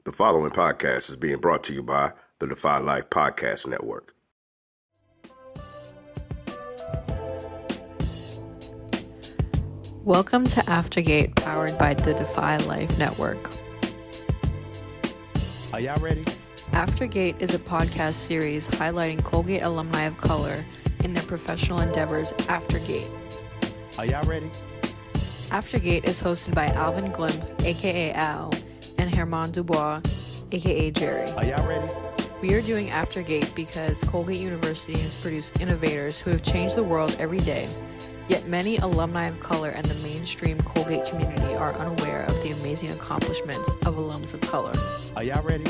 The following podcast is being brought to you by the Defy Life Podcast Network. Welcome to Aftergate, powered by the Defy Life Network. Are y'all ready? Aftergate is a podcast series highlighting Colgate alumni of color in their professional endeavors aftergate. Are y'all ready? Aftergate is hosted by Alvin Glimpf, aka Al, and Herman Dubois, aka Jerry. Are y'all ready? We are doing Aftergate because Colgate University has produced innovators who have changed the world every day, yet many alumni of color and the mainstream Colgate community are unaware of the amazing accomplishments of alums of color. Are y'all ready?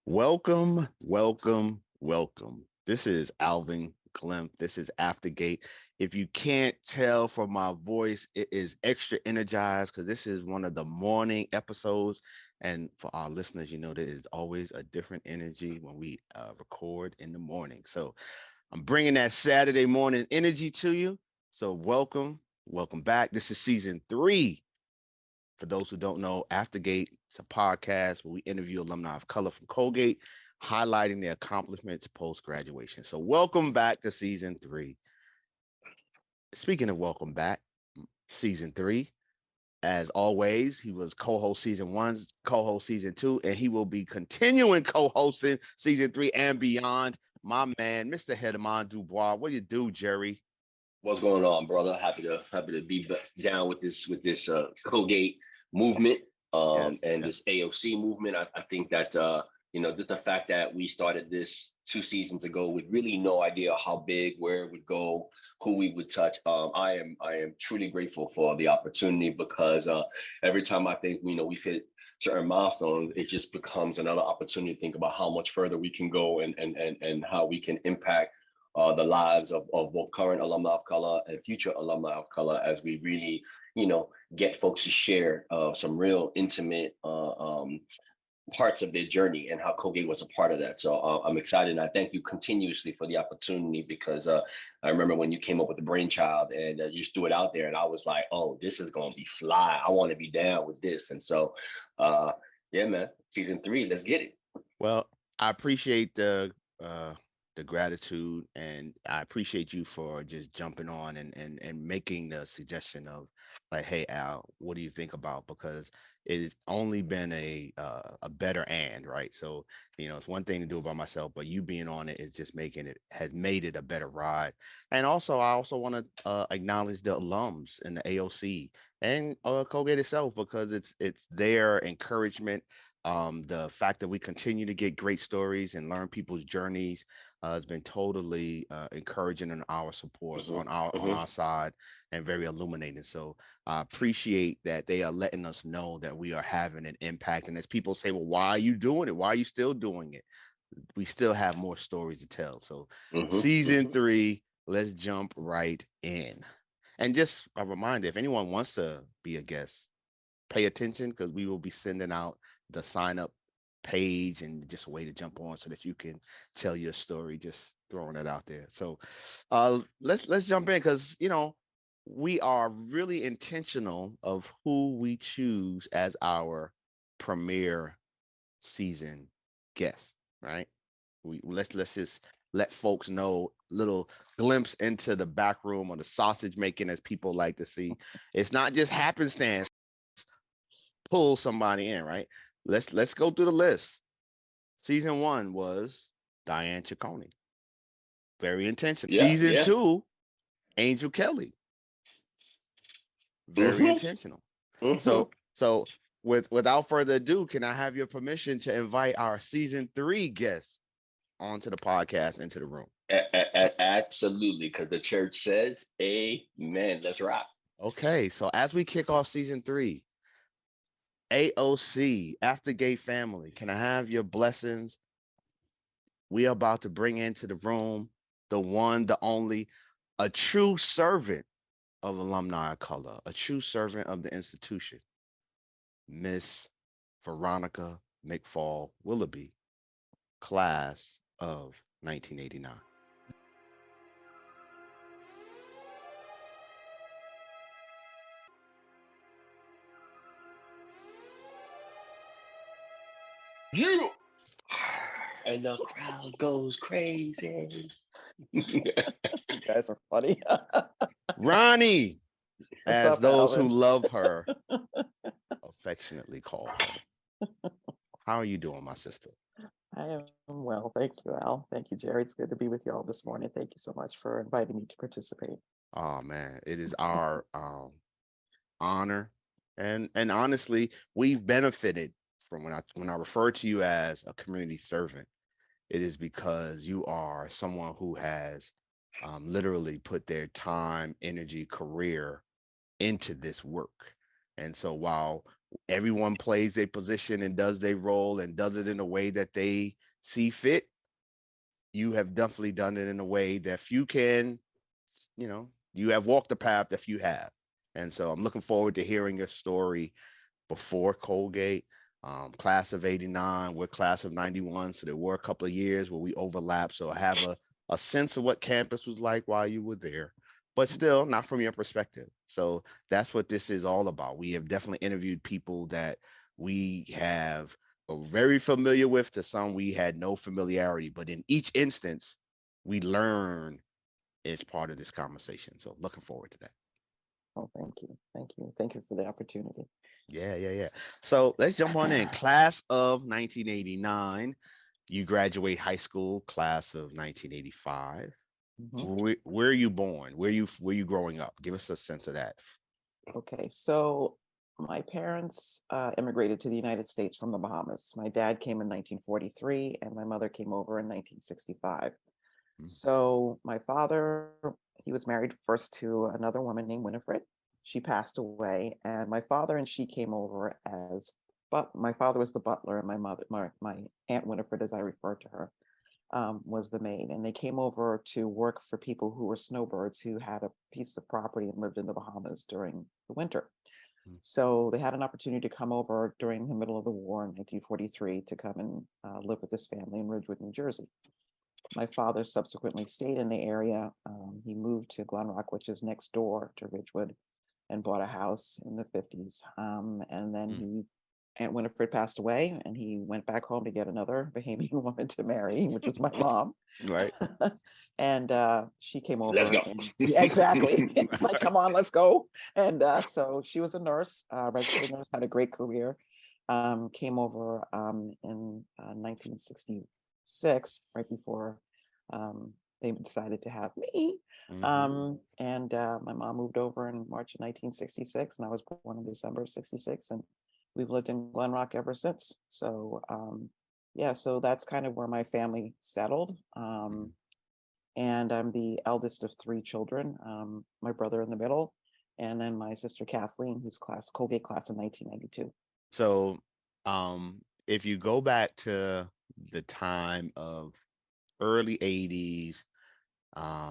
Welcome, welcome, welcome. This is Alvin Glimpf. This is Aftergate. If you can't tell from my voice, it is extra energized because this is one of the morning episodes. And for our listeners, you know, there is always a different energy when we record in the morning. So I'm bringing that Saturday morning energy to you. So welcome back. This is season 3. For those who don't know, Aftergate is a podcast where we interview alumni of color from Colgate, highlighting their accomplishments post-graduation. So welcome back to season 3. Speaking of welcome back, season 3, as always, he was co-host season 1, co-host season 2, and he will be continuing co-hosting season 3 and beyond. My man, Mr. Herman Dubois. What do you do, Jerry? What's going on, brother? Happy to be down with this Colgate movement and this AOC movement. I think that just the fact that we started this 2 seasons ago with really no idea how big, where it would go, who we would touch. I am truly grateful for the opportunity because every time I think we've hit certain milestones, it just becomes another opportunity to think about how much further we can go and how we can impact the lives of both current alumni of color and future alumni of color as we really, get folks to share some real intimate parts of their journey and how Colgate was a part of that. So I'm excited, and I thank you continuously for the opportunity because I remember when you came up with the brainchild and you threw it out there, and I was like, oh, this is going to be fly. I want to be down with this. And so, yeah, man, season 3, let's get it. Well, I appreciate the gratitude, and I appreciate you for just jumping on and making the suggestion of like, hey Al, what do you think about? Because it's only been a better right. So it's one thing to do it by myself, but you being on it is just has made it a better ride. And also I also want to acknowledge the alums in the AOC and Colgate itself, because it's their encouragement, the fact that we continue to get great stories and learn people's journeys has been totally encouraging in our support on our side, and very illuminating. So I appreciate that they are letting us know that we are having an impact. And as people say, well, why are you doing it? Why are you still doing it? We still have more stories to tell. So season 3, let's jump right in. And just a reminder, if anyone wants to be a guest, pay attention, because we will be sending out the sign up page and just a way to jump on so that you can tell your story. Just throwing it out there. So let's jump in, because we are really intentional of who we choose as our premiere season guest, right? Let's just let folks know, little glimpse into the back room or the sausage making, as people like to see. It's not just happenstance pull somebody in, right? Let's go through the list. Season 1 was Diane Ciccone. Very intentional. Yeah, Season yeah. 2, Angel Kelly. Very intentional. So without further ado, can I have your permission to invite our season 3 guests onto the podcast, into the room? Absolutely, because the church says amen. Let's rock. Okay, so as we kick off season 3, AOC, Aftergate family, can I have your blessings? We are about to bring into the room the one, the only, a true servant of alumni of color, a true servant of the institution, Miss Veronica McFall Willoughby, class of 1989. You and the crowd goes crazy. You guys are funny. Ronnie, What's as up, those who Alvin? love her affectionately call her. How are you doing, my sister? I am well. Thank you, Al. Thank you, Jerry. It's good to be with you all this morning. Thank you so much for inviting me to participate. Oh man, it is our honor, and honestly, we've benefited from when I refer to you as a community servant. It is because you are someone who has literally put their time, energy, career into this work. And so while everyone plays their position and does their role and does it in a way that they see fit, you have definitely done it in a way that few can, you have walked the path that few have. And so I'm looking forward to hearing your story before Colgate, class of 89, we're class of 91. So there were a couple of years where we overlapped. So I have a sense of what campus was like while you were there, but still not from your perspective. So that's what this is all about. We have definitely interviewed people that we have are very familiar with to some we had no familiarity, but in each instance, we learn as part of this conversation. So looking forward to that. Oh, thank you. Thank you. Thank you for the opportunity. Yeah. So let's jump on in. Class of 1989. You graduate high school, class of 1985. Mhm. Where are you born? Where you growing up? Give us a sense of that. Okay, so my parents immigrated to the United States from the Bahamas. My dad came in 1943 and my mother came over in 1965. Mm. So my father, he was married first to another woman named Winifred. She passed away, and my father and she came over as, but my father was the butler, and my aunt Winifred, as I refer to her, was the maid. And they came over to work for people who were snowbirds who had a piece of property and lived in the Bahamas during the winter. Mm. So they had an opportunity to come over during the middle of the war in 1943 to come and live with this family in Ridgewood, New Jersey. My father subsequently stayed in the area. He moved to Glen Rock, which is next door to Ridgewood, and bought a house in the 50s. And then Mm. Aunt Winifred passed away, and he went back home to get another Bahamian woman to marry, which was my mom. Right. And she came Let's over, go. and yeah, exactly. It's like, come on, let's go. And so she was a nurse, registered nurse, had a great career. Came over in 1966, right before they decided to have me. And my mom moved over in March of 1966, and I was born in December of 66. And we've lived in Glen Rock ever since. So yeah, so that's kind of where my family settled. And I'm the eldest of three children, my brother in the middle, and then my sister Kathleen, who's Colgate class of 1992. So, if you go back to the time of early 80s,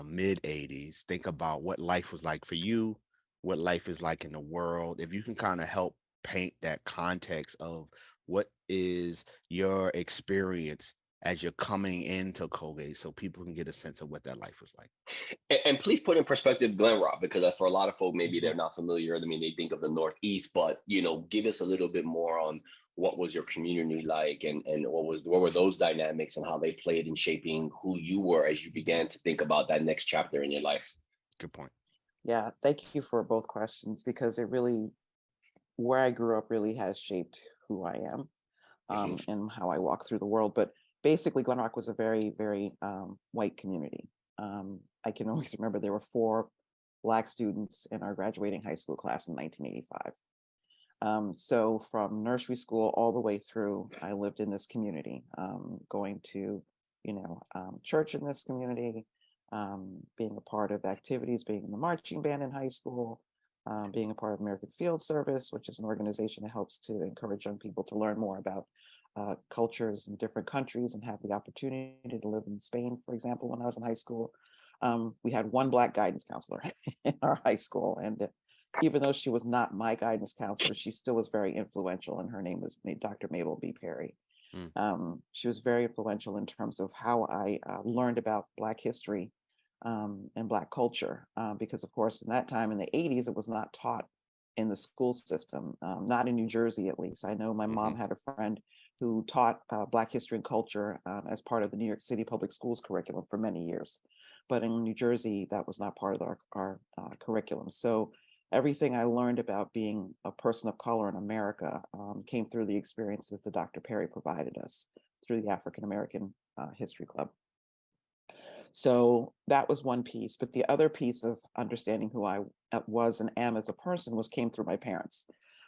mid 80s, think about what life was like for you, what life is like in the world. If you can kind of help paint that context of what is your experience as you're coming into Colgate so people can get a sense of what that life was like. And please put in perspective Glen Rock, because for a lot of folk, maybe they're Mhm. not familiar. I mean, they think of the Northeast, but give us a little bit more on what was your community like, and what were those dynamics and how they played in shaping who you were as you began to think about that next chapter in your life. Good point. Yeah, thank you for both questions, because where I grew up really has shaped who I am, Mhm. and how I walk through the world. But basically, Glen Rock was a very, very white community. I can always remember there were 4 Black students in our graduating high school class in 1985. So from nursery school all the way through, I lived in this community, going to, church in this community, being a part of activities, being in the marching band in high school, being a part of American Field Service, which is an organization that helps to encourage young people to learn more about cultures in different countries, and have the opportunity to live in Spain, for example, when I was in high school. We had one Black guidance counselor in our high school, and even though she was not my guidance counselor, she still was very influential, and her name was Dr. Mabel B. Perry. Mm. She was very influential in terms of how I learned about Black history and Black culture, because of course, in that time in the 80s, it was not taught in the school system, not in New Jersey, at least. I know my mom had a friend who taught Black history and culture as part of the New York City public schools curriculum for many years. But in New Jersey, that was not part of our curriculum. So everything I learned about being a person of color in America came through the experiences that Dr. Perry provided us through the African American History Club. So that was one piece. But the other piece of understanding who I was and am as a person came through my parents.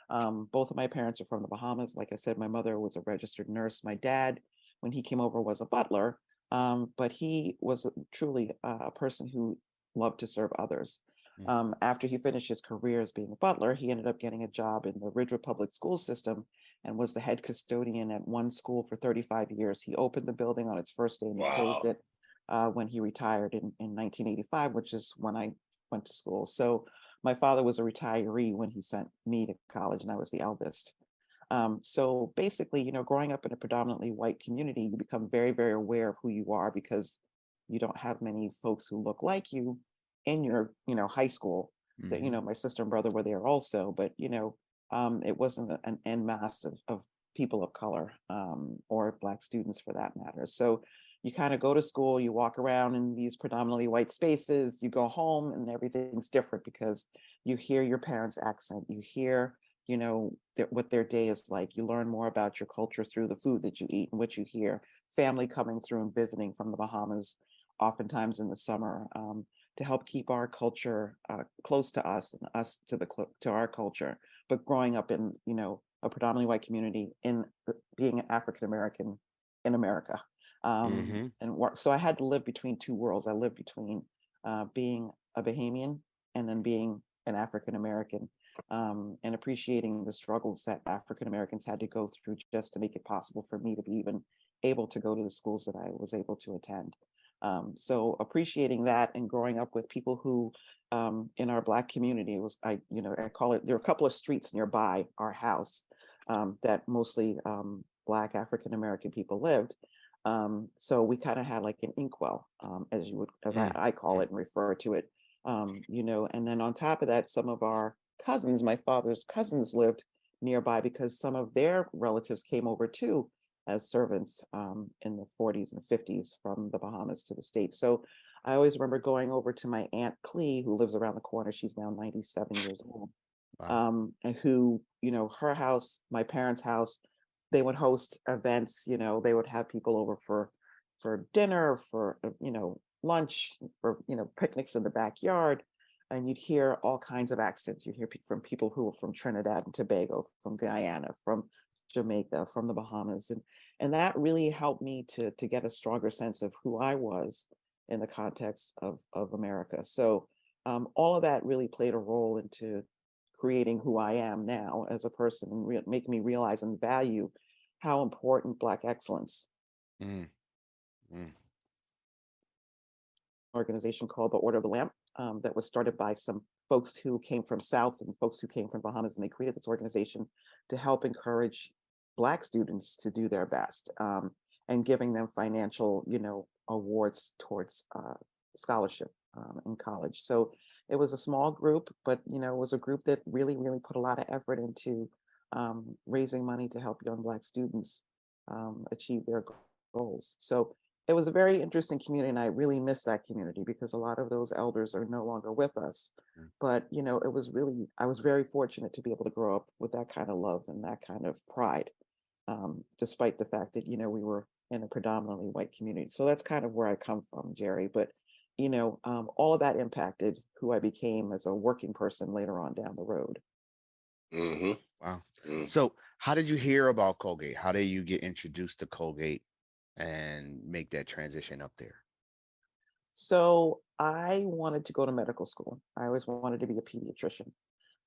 Both of my parents are from the Bahamas. Like I said, my mother was a registered nurse. My dad, when he came over, was a butler, but he was truly a person who loved to serve others. After he finished his career as being a butler, he ended up getting a job in the Ridgewood Public School System and was the head custodian at one school for 35 years. He opened the building on its first day and he closed it when he retired in 1985, which is when I went to school. So my father was a retiree when he sent me to college, and I was the eldest. So basically, growing up in a predominantly white community, you become very, very aware of who you are because you don't have many folks who look like you in your, high school. That, my sister and brother were there also, but, it wasn't an en masse of people of color or Black students for that matter. So you kind of go to school, you walk around in these predominantly white spaces, you go home and everything's different because you hear your parents' accent, you hear, what their day is like. You learn more about your culture through the food that you eat and what you hear. Family coming through and visiting from the Bahamas, oftentimes in the summer, to help keep our culture close to us and us to our culture. But growing up in, a predominantly white community being an African American in America. So I had to live between two worlds. I lived between being a Bahamian and then being an African American, and appreciating the struggles that African Americans had to go through just to make it possible for me to be even able to go to the schools that I was able to attend. So appreciating that and growing up with people who in our Black community I call it, there are a couple of streets nearby our house that mostly Black African American people lived. So we kind of had like an inkwell, as I call it and refer to it, and then on top of that, some of our cousins, my father's cousins, lived nearby because some of their relatives came over too as servants in the 40s and 50s from the Bahamas to the States. So I always remember going over to my Aunt Clee, who lives around the corner. She's now 97 years old. Wow. And who, her house, my parents' house, they would host events, they would have people over for dinner, for, lunch, for, picnics in the backyard. And you'd hear all kinds of accents. You'd hear from people who were from Trinidad and Tobago, from Guyana, from Jamaica, from the Bahamas. And that really helped me to get a stronger sense of who I was in the context of America. So all of that really played a role into creating who I am now as a person and making me realize and value how important Black excellence. Organization called the Order of the Lamp that was started by some folks who came from South and folks who came from Bahamas, and they created this organization to help encourage Black students to do their best and giving them financial, awards towards scholarship in college. So it was a small group, but it was a group that really, really put a lot of effort into raising money to help young Black students achieve their goals. So it was a very interesting community, and I really miss that community because a lot of those elders are no longer with us. But I was very fortunate to be able to grow up with that kind of love and that kind of pride, despite the fact that we were in a predominantly white community. So that's kind of where I come from, Jerry. But all of that impacted who I became as a working person later on down the road. Wow. So how did you hear about Colgate? How did you get introduced to Colgate and make that transition up there? So I wanted to go to medical school. I always wanted to be a pediatrician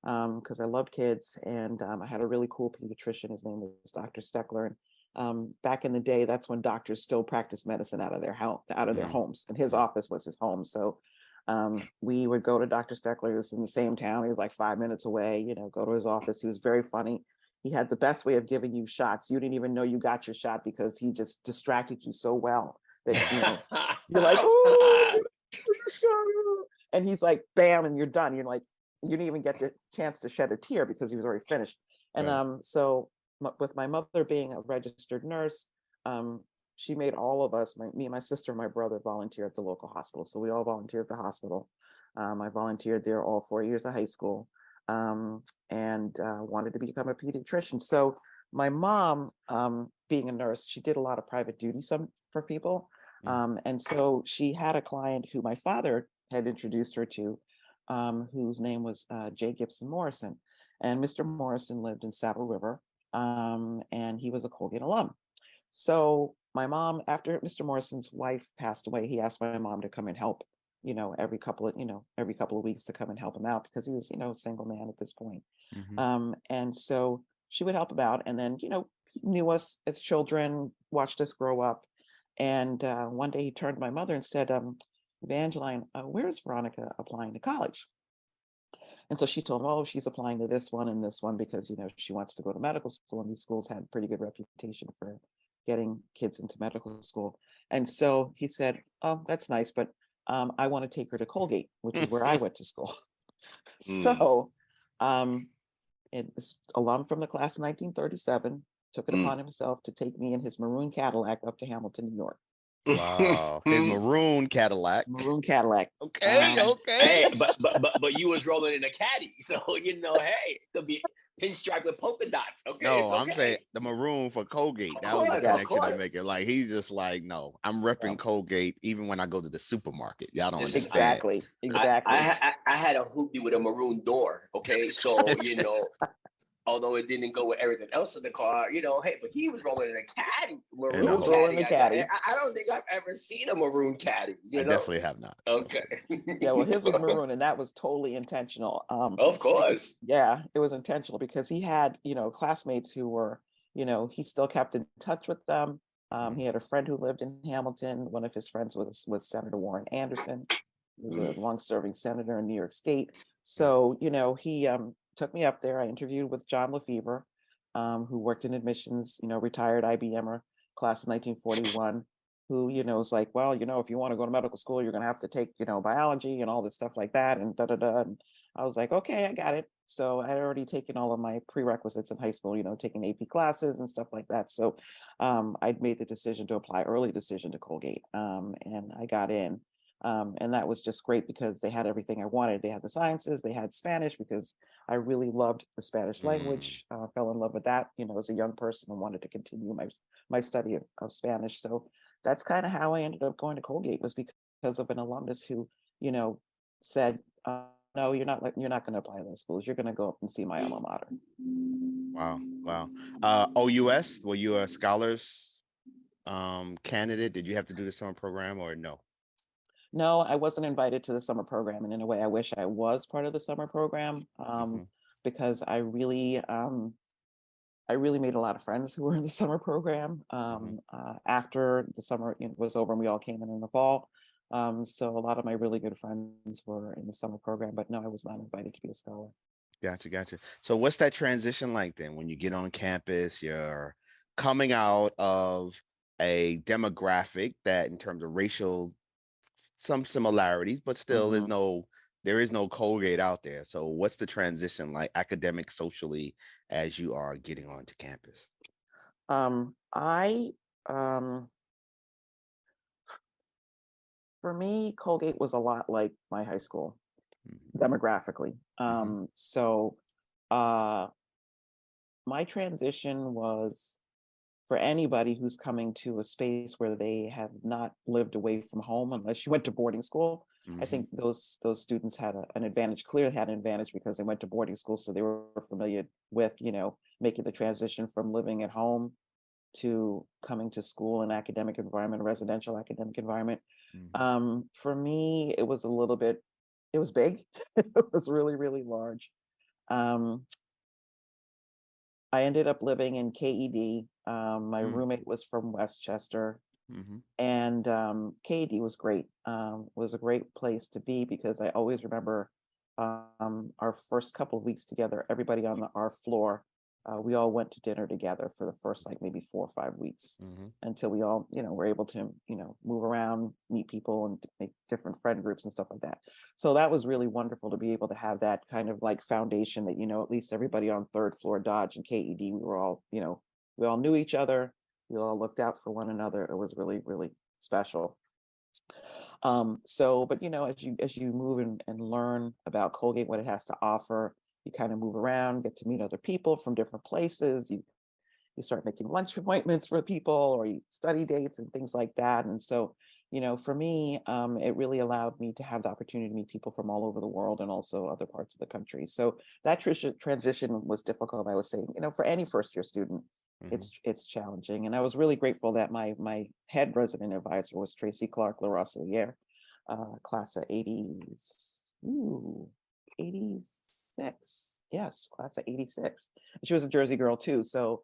because I loved kids, and I had a really cool pediatrician. His name was Dr. Steckler. And back in the day, that's when doctors still practiced medicine out of their homes, and his office was his home. So we would go to Dr. Steckler. He was in the same town. He was like 5 minutes away. Go to his office. He was very funny. He had the best way of giving you shots. You didn't even know you got your shot because he just distracted you so well that you're like, oh, and he's like, bam, and you're done. You're like, you didn't even get the chance to shed a tear because he was already finished. And so with my mother being a registered nurse, she made all of us, me, my sister, and my brother, volunteer at the local hospital. So we all volunteered at the hospital. I volunteered there all 4 years of high school, and wanted to become a pediatrician. So my mom, being a nurse, she did a lot of private duty for people. And so she had a client who my father had introduced her to, whose name was J. Gibson Morrison. And Mr. Morrison lived in Saddle River, and he was a Colgate alum. So my mom, after Mr. Morrison's wife passed away, he asked my mom to come and help, every couple of weeks to come and help him out, because he was, a single man at this point. And so she would help him out, and then, he knew us as children, watched us grow up. And one day he turned to my mother and said, Evangeline, where is Veronica applying to college? And so she told him, oh, she's applying to this one and this one because, she wants to go to medical school. And these schools had pretty good reputation for getting kids into medical school. And so he said, oh, that's nice, but I want to take her to Colgate, which is where I went to school. So this alum from the class of 1937 took it upon himself to take me in his maroon Cadillac up to Hamilton, New York. Wow, his maroon Cadillac. Maroon Cadillac. Okay, okay. Hey, but you was rolling in a caddy, so hey, it could be pinstripe with polka dots. Okay, No, it's okay. I'm saying the maroon for Colgate. That was the connection I'm making. Like, he's just like, no, I'm repping Colgate even when I go to the supermarket. Y'all don't understand. Exactly. I had a hoopty with a maroon door. Okay, so although it didn't go with everything else in the car, hey, but he was rolling in a caddy, maroon caddy. I don't think I've ever seen a maroon caddy. I definitely have not. Okay. Yeah, well, his was maroon, and that was totally intentional. Of course. Yeah, it was intentional because he had, classmates who were, he still kept in touch with them. He had a friend who lived in Hamilton. One of his friends was Senator Warren Anderson, who was a long-serving senator in New York State. So, he took me up there. I interviewed with John Lefevre, who worked in admissions, retired IBMer, class of 1941, who, was like, well, if you want to go to medical school, you're going to have to take, biology and all this stuff like that. And And I was like, okay, I got it. So I had already taken all of my prerequisites in high school, taking AP classes and stuff like that. So I'd made the decision to apply, early decision to Colgate. And I got in. And that was just great because they had everything I wanted. They had the sciences, they had Spanish because I really loved the Spanish language, fell in love with that, as a young person and wanted to continue my study of Spanish. So that's kind of how I ended up going to Colgate, was because of an alumnus who, said, no, you're not going to apply to those schools. You're going to go up and see my alma mater. Wow. OUS, were you a scholars candidate? Did you have to do the summer program or no? No, I wasn't invited to the summer program. And in a way, I wish I was part of the summer program, because I really made a lot of friends who were in the summer program after the summer was over and we all came in the fall. So a lot of my really good friends were in the summer program, but no, I was not invited to be a scholar. Gotcha. So what's that transition like then when you get on campus, you're coming out of a demographic that in terms of racial, some similarities, but still there is no Colgate out there. So what's the transition like academic, socially, as you are getting onto campus? For me, Colgate was a lot like my high school demographically. So my transition was for anybody who's coming to a space where they have not lived away from home, unless you went to boarding school. I think those students had an advantage, clearly had an advantage because they went to boarding school. So they were familiar with, making the transition from living at home to coming to school in academic environment, residential academic environment. For me, it was it was big. It was really, really large. I ended up living in KED. My roommate was from Westchester, and KED was great. Was a great place to be because I always remember our first couple of weeks together. Everybody on our floor we all went to dinner together for the first like maybe 4 or 5 weeks until we all, were able to, move around, meet people and make different friend groups and stuff like that. So that was really wonderful to be able to have that kind of like foundation that, at least everybody on third floor Dodge and KED, we were all, we all knew each other. We all looked out for one another. It was really, really special. But as you move and learn about Colgate, what it has to offer, you kind of move around, get to meet other people from different places. You start making lunch appointments for people, or you study dates and things like that. And so, for me, it really allowed me to have the opportunity to meet people from all over the world and also other parts of the country. So that transition was difficult, I would say, for any first year student. It's challenging, and I was really grateful that my head resident advisor was Tracy Clark LaRosselier, class of 86. Yes, class of 86. She was a Jersey girl too, so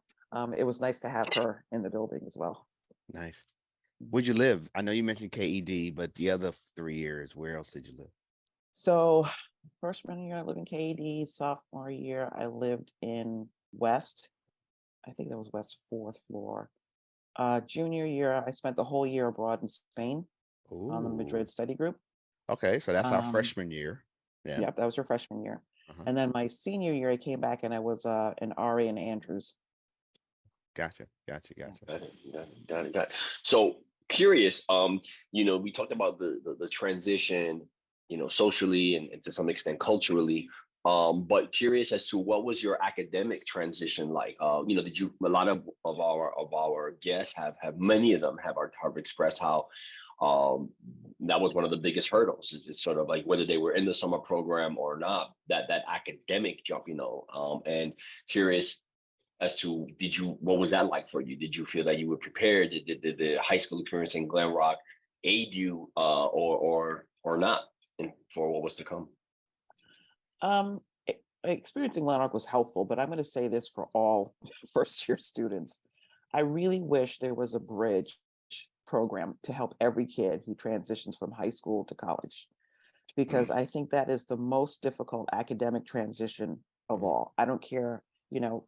it was nice to have her in the building as well. Nice. Where'd you live? I know you mentioned KED, but the other 3 years, where else did you live? So freshman year I lived in KED. Sophomore year I lived in West. I think that was West 4th floor. Junior year, I spent the whole year abroad in Spain on the Madrid study group. Okay, so that's our freshman year. Yeah. Yep, that was your freshman year. And then my senior year, I came back and I was an RA in Andrews. Gotcha. Got it. So curious, we talked about the transition, socially and to some extent culturally. But curious as to what was your academic transition like? Did you, a lot of our guests many of them have expressed how that was one of the biggest hurdles, is sort of like whether they were in the summer program or not, that academic jump, and curious as to what was that like for you? Did you feel that you were prepared? Did the high school experience in Glen Rock aid you or not for what was to come? Experiencing Glen Rock was helpful, but I'm going to say this for all first year students. I really wish there was a bridge program to help every kid who transitions from high school to college, because I think that is the most difficult academic transition of all. I don't care,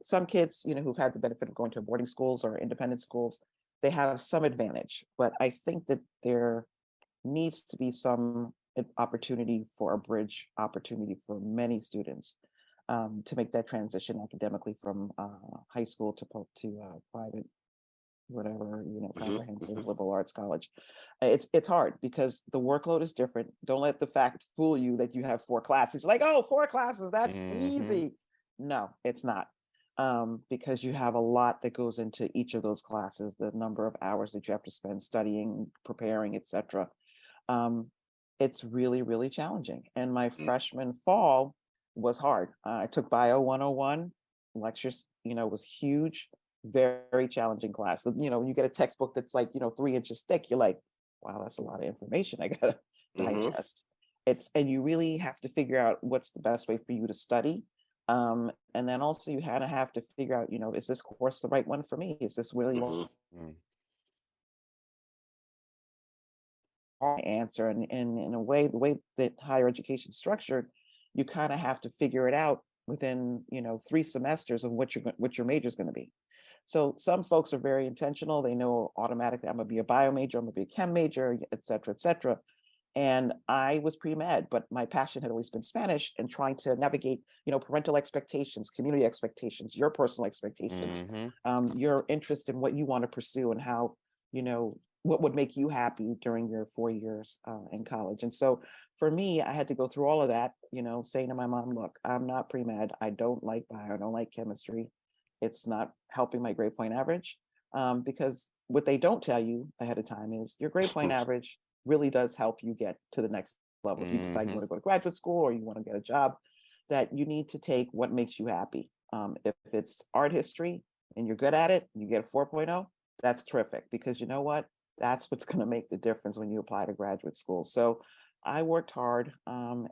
some kids, who've had the benefit of going to boarding schools or independent schools, they have some advantage, but I think that there needs to be some opportunity for a bridge opportunity for many students to make that transition academically from high school to private, whatever, comprehensive liberal arts college. It's hard because the workload is different. Don't let the fact fool you that you have 4 classes. Like, oh, 4 classes, that's easy. No, it's not. Because you have a lot that goes into each of those classes, the number of hours that you have to spend studying, preparing, etc. It's really, really challenging. And my freshman fall was hard. I took Bio 101 lectures, was huge, very challenging class. You get a textbook that's like, 3 inches thick. You're like, wow, that's a lot of information I gotta digest. And you really have to figure out what's the best way for you to study. And then also you kind of have to figure out, is this course the right one for me? Is this really answer? And in a way, the way that higher education is structured, you kind of have to figure it out within 3 semesters of what your major is going to be. So some folks are very intentional. They know automatically I'm going to be a bio major, I'm going to be a chem major, et cetera, et cetera. And I was pre-med, but my passion had always been Spanish and trying to navigate, parental expectations, community expectations, your personal expectations, your interest in what you want to pursue and how, what would make you happy during your 4 years in college. And so for me, I had to go through all of that, saying to my mom, look, I'm not pre-med. I don't like bio. I don't like chemistry. It's not helping my grade point average because what they don't tell you ahead of time is your grade point average really does help you get to the next level. If you decide you want to go to graduate school or you want to get a job, that you need to take what makes you happy. If it's art history and you're good at it, you get a 4.0, that's terrific, because you know what? That's what's going to make the difference when you apply to graduate school. So I worked hard and,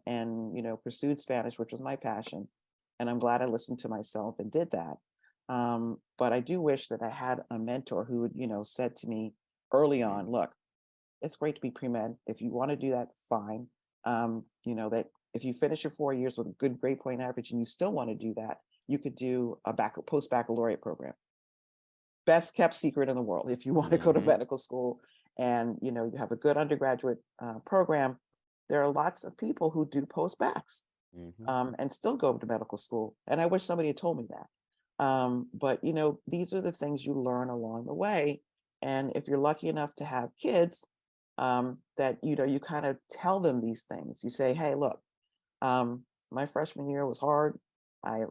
pursued Spanish, which was my passion. And I'm glad I listened to myself and did that. But I do wish that I had a mentor who would, said to me early on, look, it's great to be pre-med. If you want to do that, fine. That if you finish your 4 years with a good grade point average and you still want to do that, you could do a post-baccalaureate program. Best kept secret in the world. If you want to go to medical school and you have a good undergraduate program, there are lots of people who do post-bacs and still go to medical school. And I wish somebody had told me that. But these are the things you learn along the way. And if you're lucky enough to have kids, that you kind of tell them these things. You say, hey, look, my freshman year was hard. I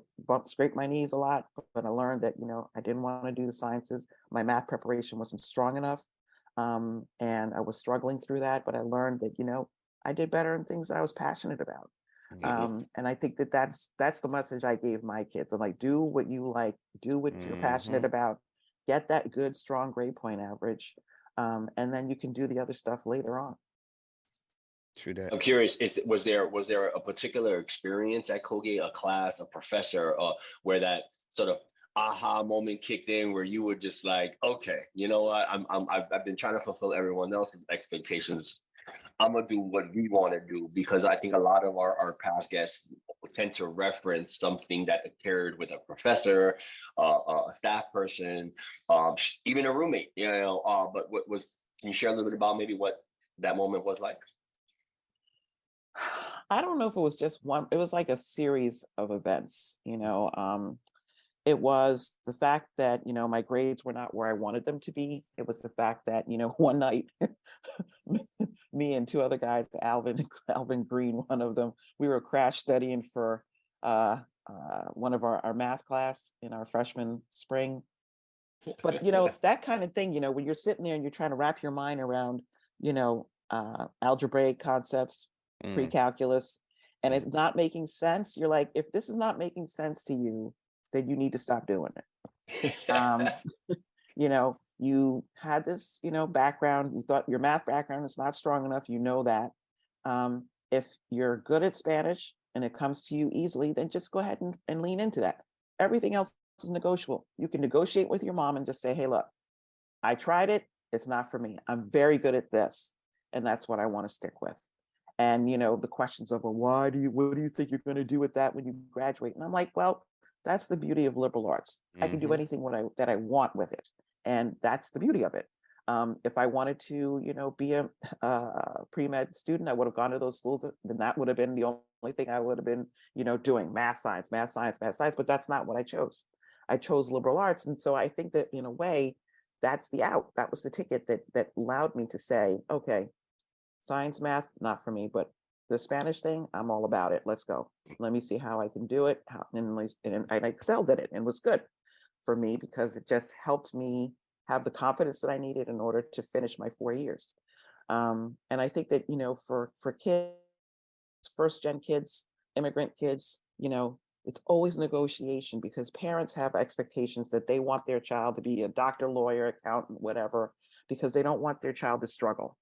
scraped my knees a lot, but I learned that I didn't want to do the sciences. My math preparation wasn't strong enough, and I was struggling through that. But I learned that I did better in things that I was passionate about. And I think that that's the message I gave my kids. I'm like, do what you like, do what you're passionate about, get that good, strong grade point average, and then you can do the other stuff later on. True that. I'm curious, was there a particular experience at Colgate, a class, a professor, where that sort of aha moment kicked in, where you were just like, okay, you know what, I've been trying to fulfill everyone else's expectations. I'm gonna do what we want to do, because I think a lot of our past guests tend to reference something that occurred with a professor, a staff person, even a roommate. But can you share a little bit about maybe what that moment was like? I don't know if it was just one. It was like a series of events. It was the fact that my grades were not where I wanted them to be. It was the fact that one night me and two other guys, Alvin Green, one of them, we were crash studying for one of our math class in our freshman spring. But that kind of thing, when you're sitting there and you're trying to wrap your mind around algebraic concepts, pre-calculus, and it's not making sense, you're like, if this is not making sense to you, then you need to stop doing it. You had this background, you thought your math background is not strong enough, that. If you're good at Spanish and it comes to you easily, then just go ahead and lean into that. Everything else is negotiable. You can negotiate with your mom and just say, hey, look, I tried it, it's not for me, I'm very good at this, and that's what I want to stick with. And the questions of, well, what do you think you're going to do with that when you graduate? And I'm like, well, that's the beauty of liberal arts. I can do anything that I want with it, and that's the beauty of it. If I wanted to be a pre-med student, I would have gone to those schools, then that would have been the only thing I would have been doing, math science, but that's not what I chose. I chose liberal arts. And so I think that in a way, that's the out. That was the ticket that allowed me to say, okay, science, math, not for me, but the Spanish thing, I'm all about it. Let's go. Let me see how I can do it. And I excelled at it, and was good for me because it just helped me have the confidence that I needed in order to finish my 4 years. And I think that, for kids, first gen kids, immigrant kids, it's always negotiation, because parents have expectations that they want their child to be a doctor, lawyer, accountant, whatever, because they don't want their child to struggle.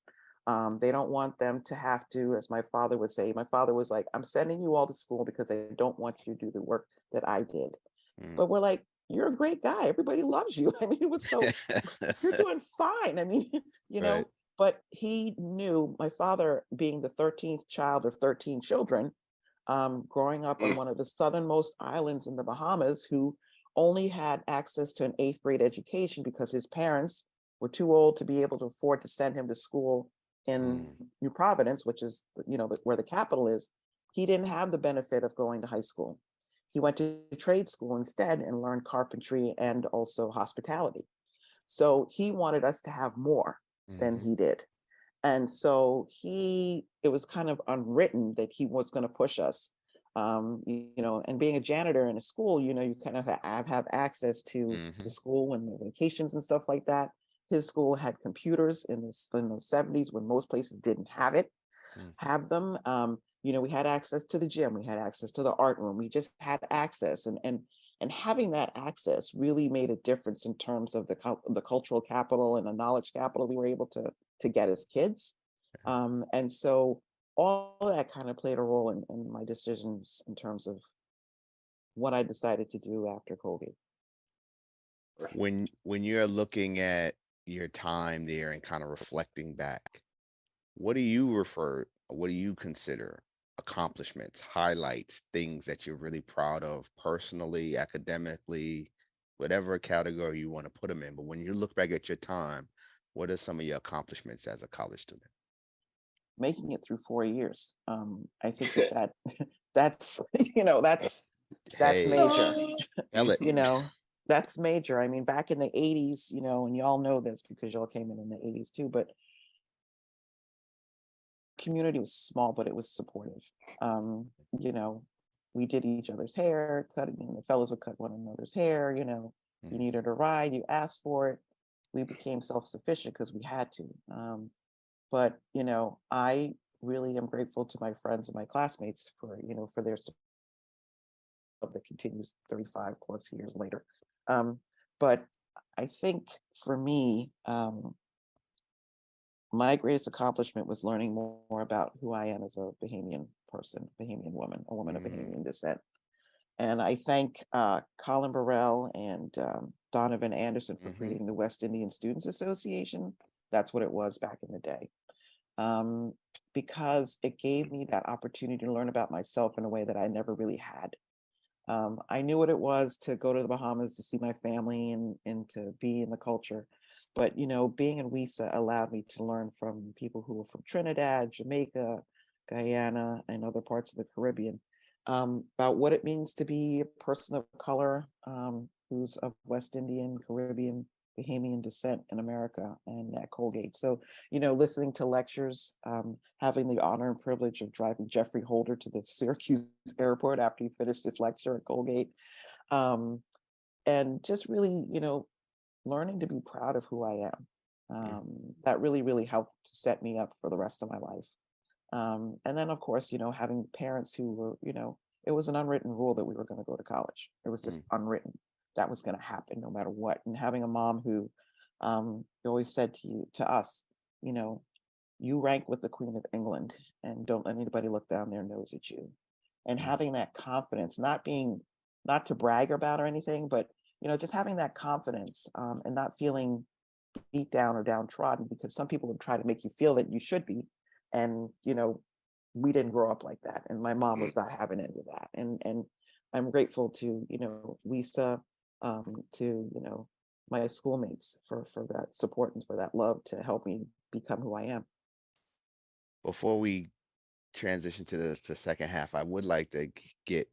They don't want them to have to, as my father would say, my father was like, I'm sending you all to school because I don't want you to do the work that I did. But we're like, you're a great guy. Everybody loves you. I mean, it was so, you're doing fine. I mean, Right. But he knew, my father being the 13th child of 13 children, growing up on one of the southernmost islands in the Bahamas, who only had access to an 8th grade education because his parents were too old to be able to afford to send him to school in New Providence, which is, where the capital is. He didn't have the benefit of going to high school. He went to trade school instead and learned carpentry and also hospitality. So he wanted us to have more than he did. And so it was kind of unwritten that he was going to push us. And being a janitor in a school, you kind of have access to the school and the vacations and stuff like that. His school had computers in the 70s when most places didn't have them. We had access to the gym, we had access to the art room, we just had access. And having that access really made a difference in terms of the cultural capital and the knowledge capital we were able to get as kids. And so all of that kind of played a role in my decisions in terms of what I decided to do after Colgate. When you're looking at your time there and kind of reflecting back, what do you consider a accomplishments, highlights, things that you're really proud of personally, academically, whatever category you want to put them in. But when you look back at your time, what are some of your accomplishments as a college student? Making it through 4 years. I think that that's that's Hey, major. tell it. That's major. I mean, back in the 80s, and y'all know this because y'all came in the 80s too, but community was small, but it was supportive. You know, we did each other's hair, cutting, the fellows would cut one another's hair, you needed a ride, you asked for it. We became self-sufficient because we had to. But I really am grateful to my friends and my classmates for their support that continues 35 plus years later. But I think for me, my greatest accomplishment was learning more about who I am as a Bahamian person, Bahamian woman, a woman of Bahamian descent. And I thank Colin Burrell and Donovan Anderson for creating the West Indian Students Association. That's what it was back in the day. Because it gave me that opportunity to learn about myself in a way that I never really had. I knew what it was to go to the Bahamas to see my family and to be in the culture. But, being in WISA allowed me to learn from people who were from Trinidad, Jamaica, Guyana, and other parts of the Caribbean about what it means to be a person of color who's of West Indian, Caribbean, Bahamian descent in America and at Colgate. So, listening to lectures, having the honor and privilege of driving Jeffrey Holder to the Syracuse airport after he finished his lecture at Colgate. And just really, learning to be proud of who I am. That really, really helped to set me up for the rest of my life. And then, of course, having parents who were, it was an unwritten rule that we were going to go to college. It was just unwritten. That was going to happen no matter what. And having a mom who always said to us, you rank with the Queen of England and don't let anybody look down their nose at you. And having that confidence, not to brag about or anything, but, just having that confidence and not feeling beat down or downtrodden, because some people would try to make you feel that you should be. And, we didn't grow up like that. And my mom was not having any of that. And I'm grateful to, Lisa, to, my schoolmates for that support and for that love to help me become who I am. Before we transition to the second half, I would like to get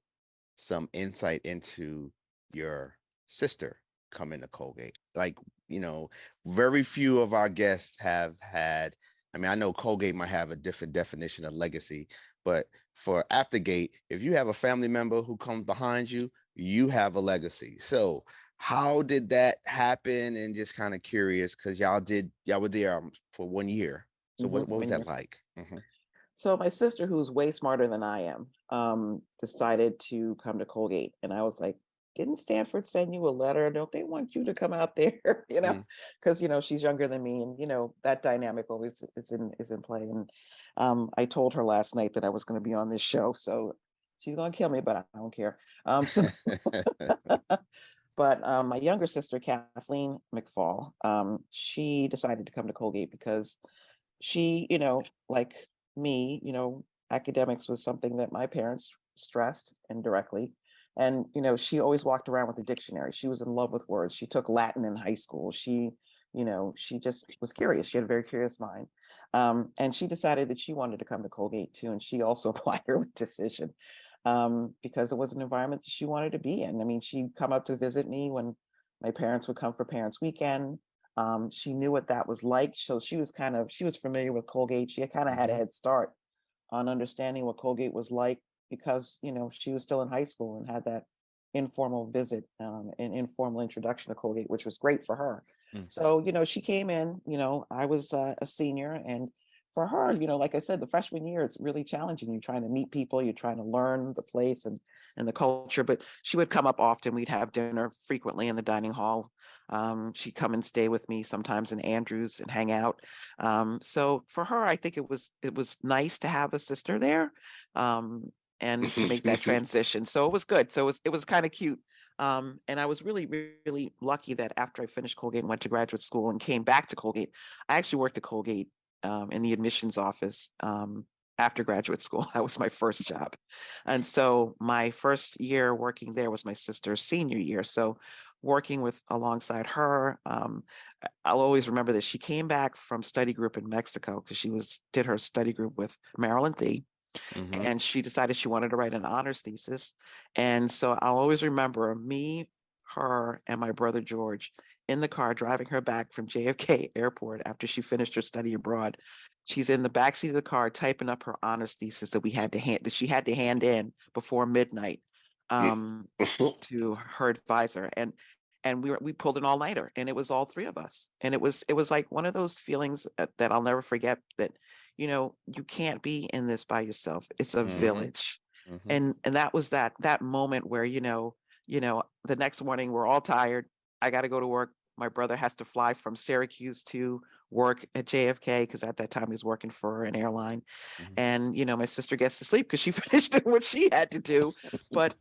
some insight into your sister coming to Colgate. Like, very few of our guests have had, I know Colgate might have a different definition of legacy, but for Aftergate, if you have a family member who comes behind you, you have a legacy. So how did that happen? And just kind of curious, because y'all were there for 1 year. So what was that like? So my sister, who's way smarter than I am, decided to come to Colgate. And I was like, didn't Stanford send you a letter? Don't they want you to come out there? Because, she's younger than me. And, that dynamic always is in play. And I told her last night that I was going to be on this show. So she's going to kill me, but I don't care. But my younger sister, Kathleen McFall, she decided to come to Colgate because she, like me, academics was something that my parents stressed indirectly. And, she always walked around with a dictionary. She was in love with words. She took Latin in high school. She just was curious. She had a very curious mind. And she decided that she wanted to come to Colgate too. And she also applied her with decision because it was an environment that she wanted to be in. She'd come up to visit me when my parents would come for Parents Weekend. She knew what that was like. So she was familiar with Colgate. She kind of had a head start on understanding what Colgate was like because, she was still in high school and had that informal visit, an informal introduction to Colgate, which was great for her. So, she came in, I was a senior, and for her, like I said, the freshman year is really challenging. You're trying to meet people, you're trying to learn the place and the culture, but she would come up often. We'd have dinner frequently in the dining hall. She'd come and stay with me sometimes in Andrews and hang out. So for her, I think it was nice to have a sister there and to make that transition. So it was good. So it was kind of cute. And I was really, really lucky that after I finished Colgate and went to graduate school and came back to Colgate, I actually worked at Colgate in the admissions office after graduate school. That was my first job. And so my first year working there was my sister's senior year. So working with alongside her, I'll always remember that she came back from study group in Mexico because did her study group with Marilyn Thee, Mm-hmm. and she decided she wanted to write an honors thesis. And so I'll always remember me, her, and my brother George in the car driving her back from JFK Airport after she finished her study abroad. She's in the backseat of the car typing up her honors thesis that she had to hand in before midnight to her advisor. And we pulled an all-nighter, and it was all three of us. And it was like one of those feelings that I'll never forget, that you can't be in this by yourself. It's a Mm-hmm. village. Mm-hmm. And that was that moment where the next morning we're all tired. I got to go to work. My brother has to fly from Syracuse to work at JFK because at that time he was working for an airline. Mm-hmm. And my sister gets to sleep because she finished what she had to do. But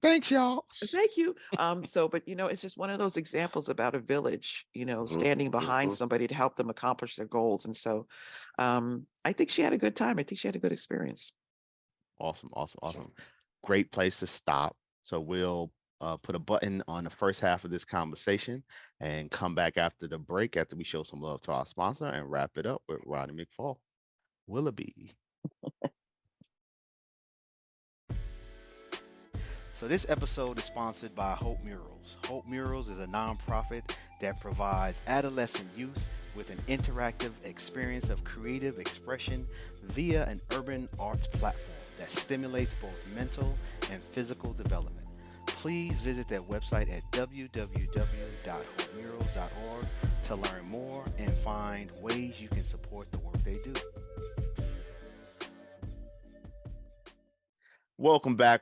thanks y'all. Thank you. But it's just one of those examples about a village, standing behind somebody to help them accomplish their goals. And so I think she had a good time. I think she had a good experience. Awesome. Great place to stop. So we'll put a button on the first half of this conversation and come back after the break, after we show some love to our sponsor, and wrap it up with Ronnie McFall, Willoughby. So this episode is sponsored by Hope Murals. Hope Murals is a nonprofit that provides adolescent youth with an interactive experience of creative expression via an urban arts platform that stimulates both mental and physical development. Please visit their website at www.hopemurals.org to learn more and find ways you can support the work they do. Welcome back.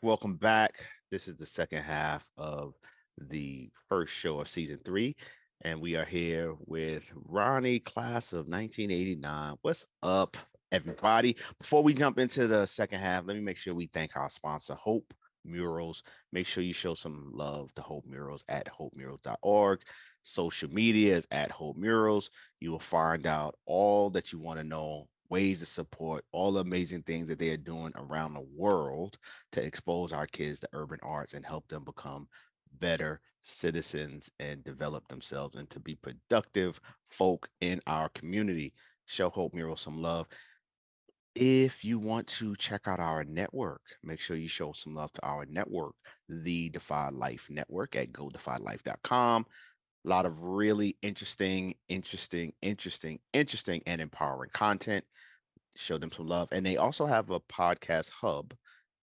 This is the second half of the first show of season 3, and we are here with Ronnie, class of 1989. What's up, everybody? Before we jump into the second half, let me make sure we thank our sponsor, Hope Murals. Make sure you show some love to Hope Murals at hopemurals.org. Social media is at Hope Murals. You will find out all that you want to know, ways to support all the amazing things that they are doing around the world to expose our kids to urban arts and help them become better citizens and develop themselves and to be productive folk in our community. Show Hope Mural some love. If you want to check out our network, make sure you show some love to our network, the Defy Life Network, at godefylife.com. A lot of really interesting, and empowering content. Show them some love. And they also have a podcast hub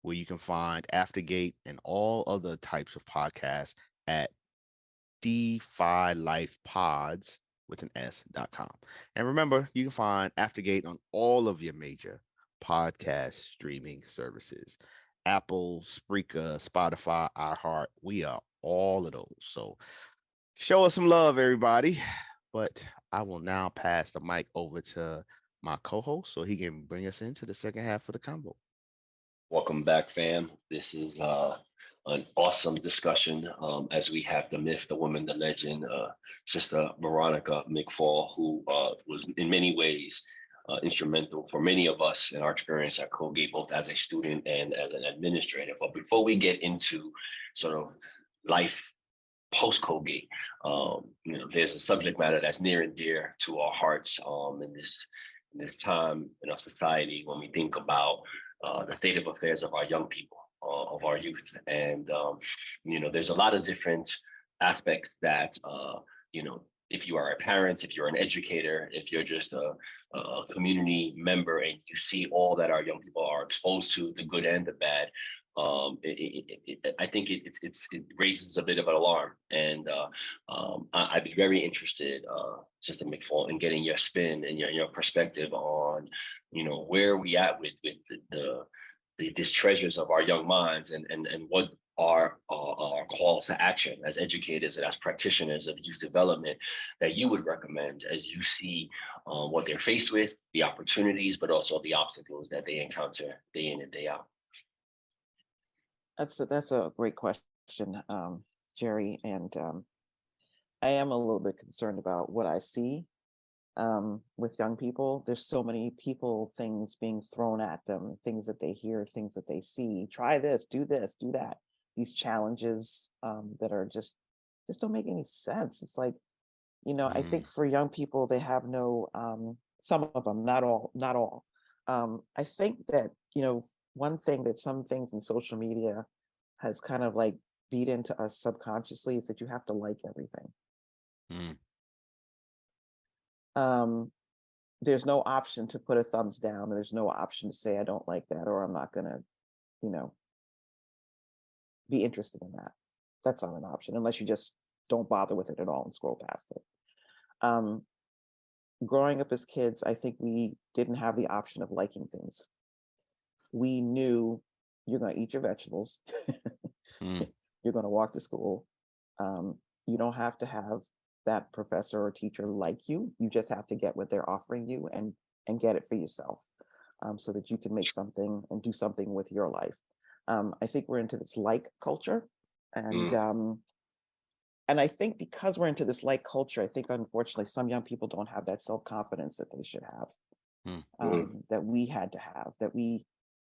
where you can find Aftergate and all other types of podcasts at DeFi Life Pods with an S.com. And remember, you can find Aftergate on all of your major podcast streaming services: Apple, Spreaker, Spotify, iHeart. We are all of those. So show us some love, everybody. But I will now pass the mic over to my co-host so he can bring us into the second half of the combo. Welcome back, fam. This is an awesome discussion as we have the myth, the woman, the legend, Sister Veronica McFall, who was in many ways instrumental for many of us in our experience at Colgate, both as a student and as an administrator. But before we get into sort of life post-Colgate, there's a subject matter that's near and dear to our hearts in this time in our society when we think about the state of affairs of our young people, of our youth. And, there's a lot of different aspects that, if you are a parent, if you're an educator, if you're just a community member and you see all that our young people are exposed to, the good and the bad, I think it raises a bit of an alarm. And I'd be very interested, Sister McFall, in getting your spin and your perspective on, where we at with these treasures of our young minds, and what are our calls to action as educators and as practitioners of youth development that you would recommend as you see what they're faced with, the opportunities, but also the obstacles that they encounter day in and day out. That's a great question, Jerry. And I am a little bit concerned about what I see with young people. There's so many things being thrown at them, things that they hear, things that they see. Try this, do that. These challenges that are just don't make any sense. It's like, I think for young people, they have no, some of them, not all. I think that, one thing that some things in social media has kind of like beat into us subconsciously is that you have to like everything. Mm. There's no option to put a thumbs down. There's no option to say, I don't like that, or I'm not going to, be interested in that. That's not an option unless you just don't bother with it at all and scroll past it. Growing up as kids, I think we didn't have the option of liking things. We knew you're going to eat your vegetables. You're going to walk to school. You don't have to have that professor or teacher like you. You just have to get what they're offering you and get it for yourself, so that you can make something and do something with your life. I think we're into this like culture, and I think because we're into this like culture, I think unfortunately some young people don't have that self-confidence that they should have, that we had to have,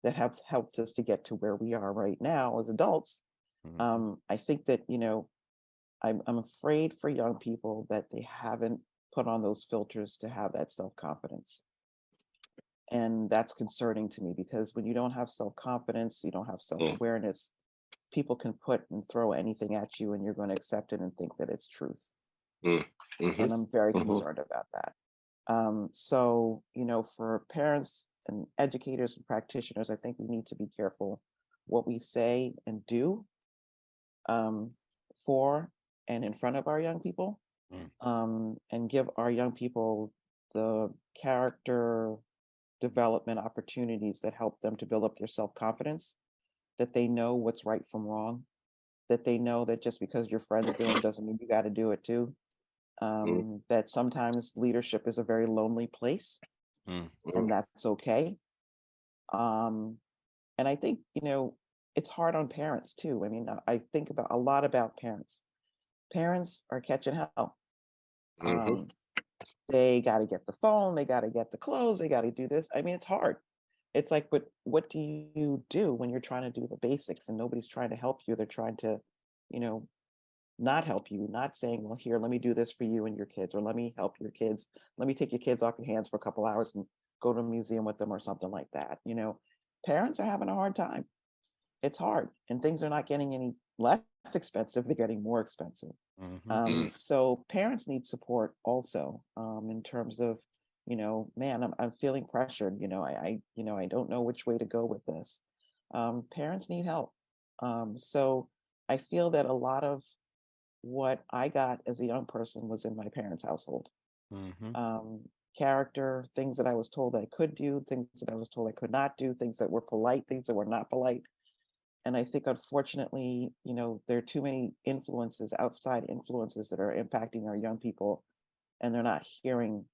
that have helped us to get to where we are right now as adults. I think that, I'm afraid for young people that they haven't put on those filters to have that self-confidence. And that's concerning to me, because when you don't have self-confidence, you don't have self-awareness, people can put and throw anything at you and you're going to accept it and think that it's truth. And I'm very concerned about that. So, for parents and educators and practitioners, I think we need to be careful what we say and do for and in front of our young people, and give our young people the character development opportunities that help them to build up their self-confidence, that they know what's right from wrong, that they know that just because your friend's doing it doesn't mean you got to do it too. That sometimes leadership is a very lonely place, and that's okay. And I think, it's hard on parents too. I mean, I think a lot about parents. Parents are catching hell. They got to get the phone, they got to get the clothes, they got to do this. I mean, it's hard. It's like, but what do you do when you're trying to do the basics and nobody's trying to help you? They're trying to, not help you, not saying, well, here, let me do this for you and your kids, or let me help your kids. Let me take your kids off your hands for a couple hours and go to a museum with them or something like that. Parents are having a hard time. It's hard, and things are not getting any less expensive. They're getting more expensive. So parents need support also, in terms of, man, I'm feeling pressured. I don't know which way to go with this. Parents need help. So I feel that a lot of what I got as a young person was in my parents' household. Character, things that I was told that I could do, things that I was told I could not do, things that were polite, things that were not polite. And I think, unfortunately, there are too many influences, outside influences, that are impacting our young people, and they're not hearing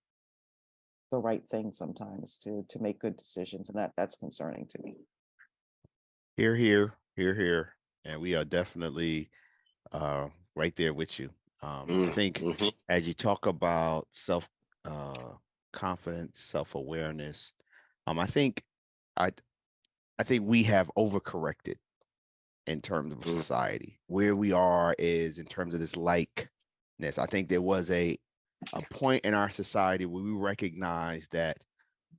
the right things sometimes to make good decisions, and that's concerning to me. Here, and we are definitely right there with you. I think as you talk about self confidence, self awareness, I think I think we have overcorrected in terms of society. Where we are is in terms of this likeness. I think there was a point in our society where we recognized that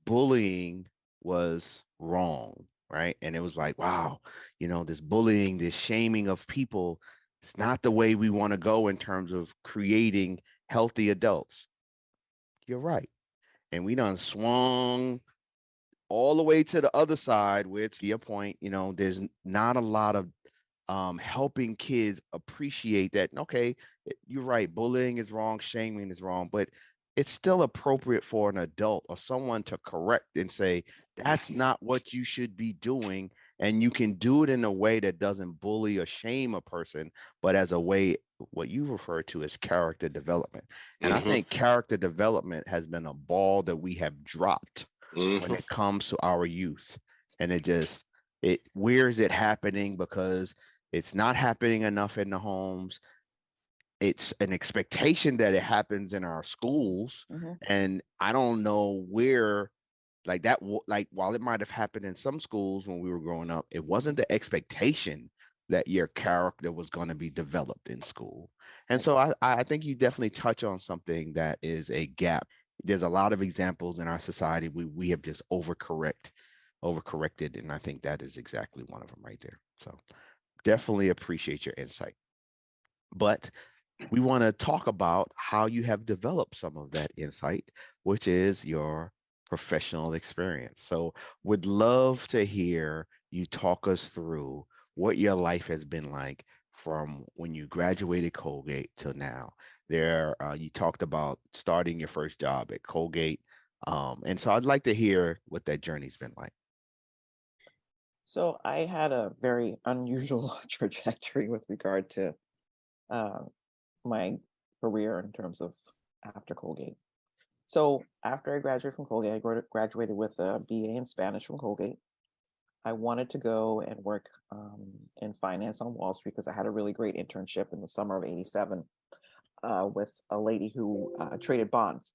bullying was wrong, right? And it was like, wow, this bullying, this shaming of people, it's not the way we want to go in terms of creating healthy adults. You're right. And we done swung all the way to the other side where, it's your point, there's not a lot of helping kids appreciate that, okay, you're right, bullying is wrong, shaming is wrong, but it's still appropriate for an adult or someone to correct and say, that's not what you should be doing. And you can do it in a way that doesn't bully or shame a person, but as a way, what you refer to as character development. And I think character development has been a ball that we have dropped when it comes to our youth. And where is it happening? Because it's not happening enough in the homes. it's an expectation that it happens in our schools, and I don't know where, like that like while it might have happened in some schools when we were growing up, it wasn't the expectation that your character was going to be developed in school. And so I think you definitely touch on something that is a gap. There's a lot of examples in our society we have just overcorrected, and I think that is exactly one of them right there. So definitely appreciate your insight. But we want to talk about how you have developed some of that insight, which is your professional experience. So, would love to hear you talk us through what your life has been like from when you graduated Colgate till now. You talked about starting your first job at Colgate, and so I'd like to hear what that journey's been like. So I had a very unusual trajectory with regard to uh, my career in terms of after Colgate. So after I graduated from Colgate, I graduated with a BA in Spanish from Colgate. I wanted to go and work in finance on Wall Street because I had a really great internship in the summer of '87 with a lady who traded bonds.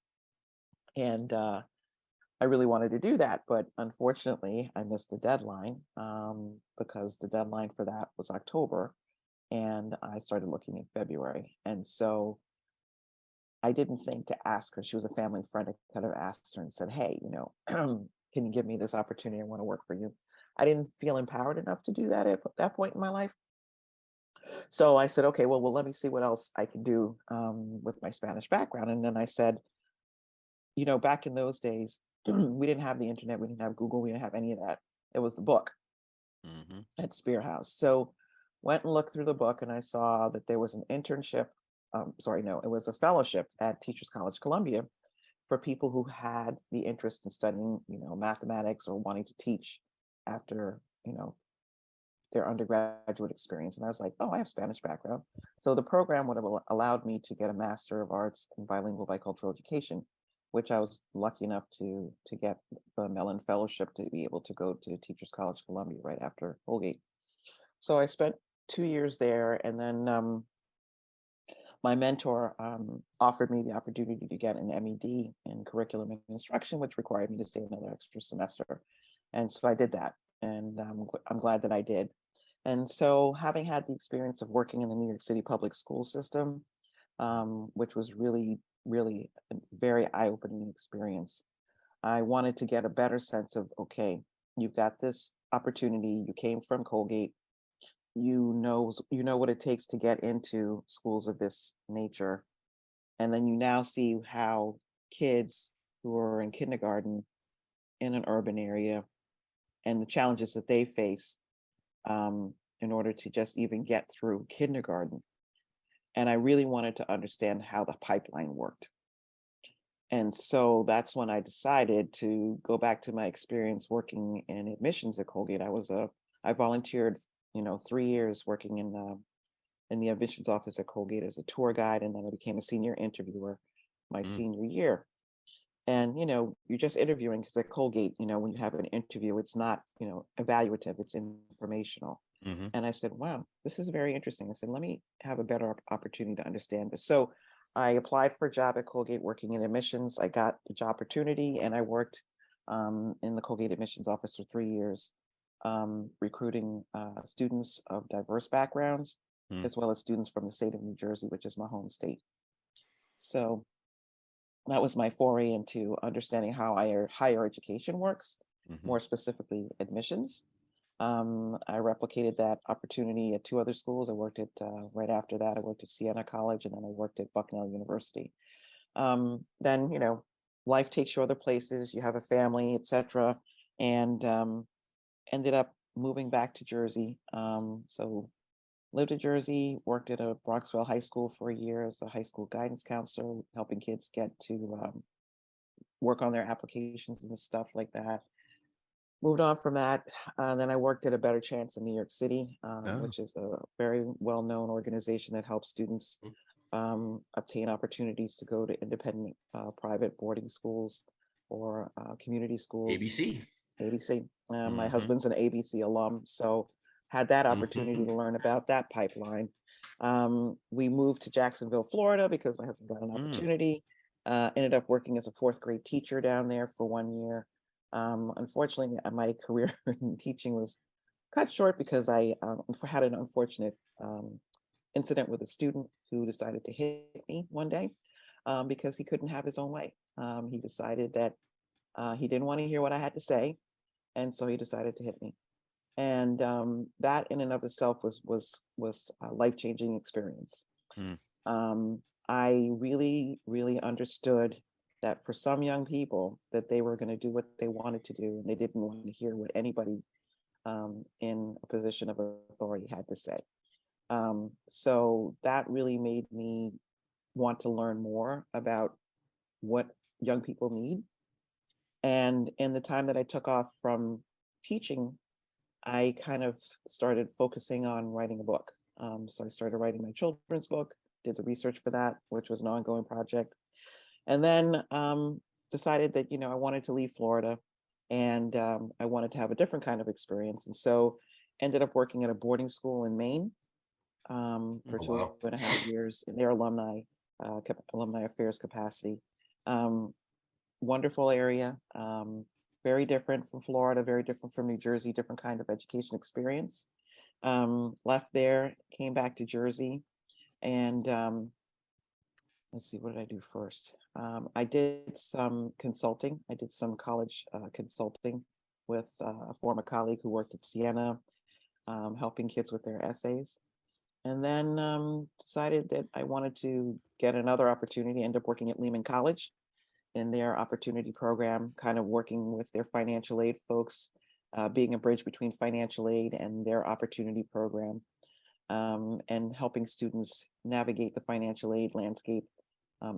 And I really wanted to do that, but unfortunately, I missed the deadline because the deadline for that was October, and I started looking in February. And so I didn't think to ask her. She was a family friend. I could have asked her and said, "Hey, can you give me this opportunity? I want to work for you." I didn't feel empowered enough to do that at that point in my life. So I said, "Okay, well, let me see what else I can do with my Spanish background." And then I said, back in those days, we didn't have the internet, we didn't have Google, we didn't have any of that. It was the book at Spear House. So went and looked through the book and I saw that there was an internship. Sorry, no, it was a fellowship at Teachers College Columbia for people who had the interest in studying, mathematics or wanting to teach after, their undergraduate experience. And I was like, oh, I have Spanish background. So the program would have allowed me to get a Master of Arts in Bilingual Bicultural Education, which I was lucky enough to get the Mellon Fellowship to be able to go to Teachers College Columbia right after Colgate. So I spent 2 years there, and then my mentor offered me the opportunity to get an MED in curriculum and instruction, which required me to stay another extra semester. And so I did that, and I'm glad that I did. And so having had the experience of working in the New York City public school system, which was really, really a very eye-opening experience, I wanted to get a better sense of, okay, you've got this opportunity, you came from Colgate, you know what it takes to get into schools of this nature, and then you now see how kids who are in kindergarten in an urban area and the challenges that they face in order to just even get through kindergarten. And I really wanted to understand how the pipeline worked. And so that's when I decided to go back to my experience working in admissions at Colgate. I volunteered, 3 years working in the admissions office at Colgate as a tour guide, and then I became a senior interviewer my senior year. And you're just interviewing because at Colgate, when you have an interview, it's not evaluative, it's informational. And I said, wow, this is very interesting. I said, let me have a better opportunity to understand this. So I applied for a job at Colgate working in admissions. I got the job opportunity and I worked in the Colgate admissions office for 3 years, recruiting students of diverse backgrounds, as well as students from the state of New Jersey, which is my home state. So that was my foray into understanding how higher education works, more specifically admissions. I replicated that opportunity at 2 other schools. I worked at, right after that, I worked at Siena College, and then I worked at Bucknell University. Then, life takes you other places, you have a family, etc. And ended up moving back to Jersey. So lived in Jersey, worked at a Bronxville high school for a year as a high school guidance counselor, helping kids get to work on their applications and stuff like that. Moved on from that. Then I worked at A Better Chance in New York City, which is a very well-known organization that helps students obtain opportunities to go to independent private boarding schools or community schools. ABC. My husband's an ABC alum, so had that opportunity to learn about that pipeline. We moved to Jacksonville, Florida, because my husband got an opportunity. Ended up working as a fourth grade teacher down there for 1 year. Unfortunately, my career in teaching was cut short because I had an unfortunate incident with a student who decided to hit me one day because he couldn't have his own way. He decided that he didn't want to hear what I had to say, and so he decided to hit me. And that, in and of itself, was a life-changing experience. I really, really understood that for some young people, that they were going to do what they wanted to do, and they didn't want to hear what anybody in a position of authority had to say. So that really made me want to learn more about what young people need. And in the time that I took off from teaching, I kind of started focusing on writing a book. So I started writing my children's book, did the research for that, which was an ongoing project. And then decided that, I wanted to leave Florida, and I wanted to have a different kind of experience. And so ended up working at a boarding school in Maine for 2.5 years in their alumni affairs capacity. Wonderful area, very different from Florida, very different from New Jersey, different kind of education experience. Left there, came back to Jersey, and let's see, what did I do first? I did some consulting. I did some college consulting with a former colleague who worked at Siena, helping kids with their essays. And then decided that I wanted to get another opportunity, end up working at Lehman College in their opportunity program, kind of working with their financial aid folks, being a bridge between financial aid and their opportunity program, and helping students navigate the financial aid landscape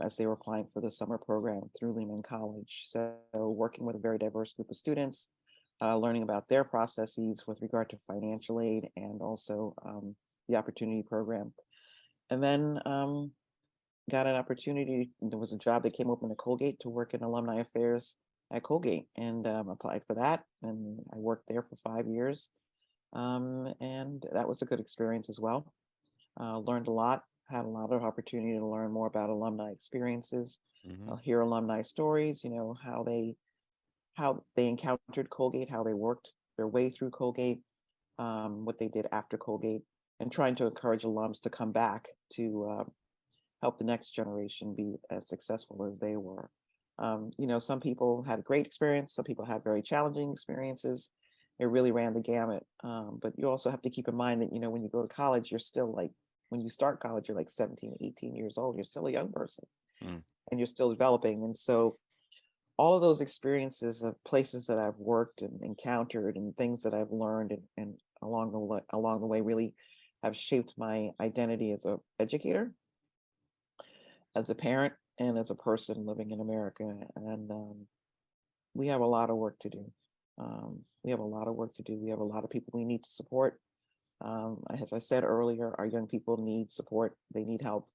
as they were applying for the summer program through Lehman College. So working with a very diverse group of students, learning about their processes with regard to financial aid and also the opportunity program. And then got an opportunity. There was a job that came open at Colgate to work in alumni affairs at Colgate, and applied for that. And I worked there for 5 years. And that was a good experience as well. Learned a lot, had a lot of opportunity to learn more about alumni experiences, hear alumni stories, how they encountered Colgate, how they worked their way through Colgate, what they did after Colgate, and trying to encourage alums to come back to help the next generation be as successful as they were. Some people had a great experience, some people had very challenging experiences. It really ran the gamut. But you also have to keep in mind that, when you go to college, you're still when you start college, you're like 17, 18 years old, you're still a young person and you're still developing. And so all of those experiences of places that I've worked and encountered and things that I've learned and along the way really have shaped my identity as an educator, as a parent, and as a person living in America. And we have a lot of work to do. We have a lot of work to do. We have a lot of people we need to support. As I said earlier, our young people need support. They need help.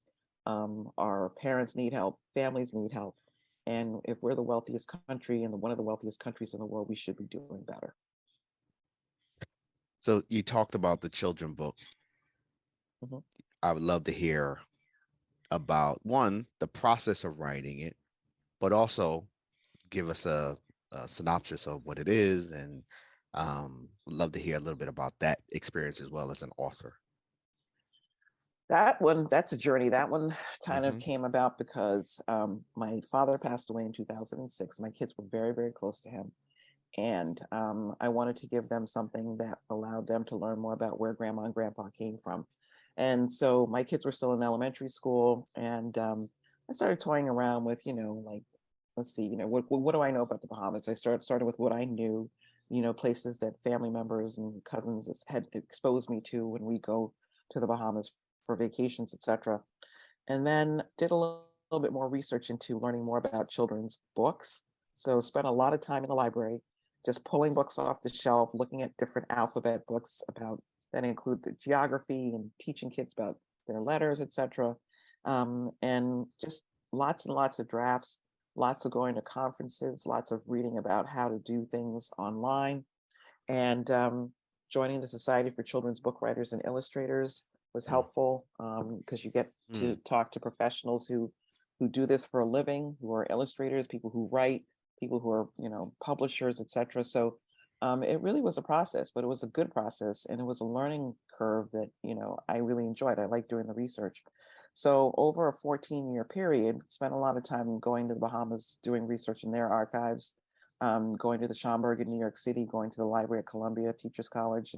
Our parents need help. Families need help. And if we're the wealthiest country and one of the wealthiest countries in the world, we should be doing better. So you talked about the children book. I would love to hear about, one, the process of writing it, but also give us a synopsis of what it is, and would love to hear a little bit about that experience as well as an author. That's a journey. That one kind of came about because my father passed away in 2006. My kids were very, very close to him. And I wanted to give them something that allowed them to learn more about where grandma and grandpa came from. And so my kids were still in elementary school, and I started toying around with, let's see, what do I know about the Bahamas? I started with what I knew, places that family members and cousins had exposed me to when we go to the Bahamas for vacations, etc. And then did a little bit more research into learning more about children's books. So spent a lot of time in the library, just pulling books off the shelf, looking at different alphabet books that include the geography and teaching kids about their letters, etc. And just lots and lots of drafts, lots of going to conferences, lots of reading about how to do things online. And joining the Society for Children's Book Writers and Illustrators was helpful, because you get to talk to professionals who do this for a living, who are illustrators, people who write, people who are, publishers, etc. So it really was a process, but it was a good process, and it was a learning curve that, I really enjoyed. I like doing the research. So over a 14-year period, spent a lot of time going to the Bahamas, doing research in their archives, going to the Schomburg in New York City, going to the Library at Columbia Teachers College,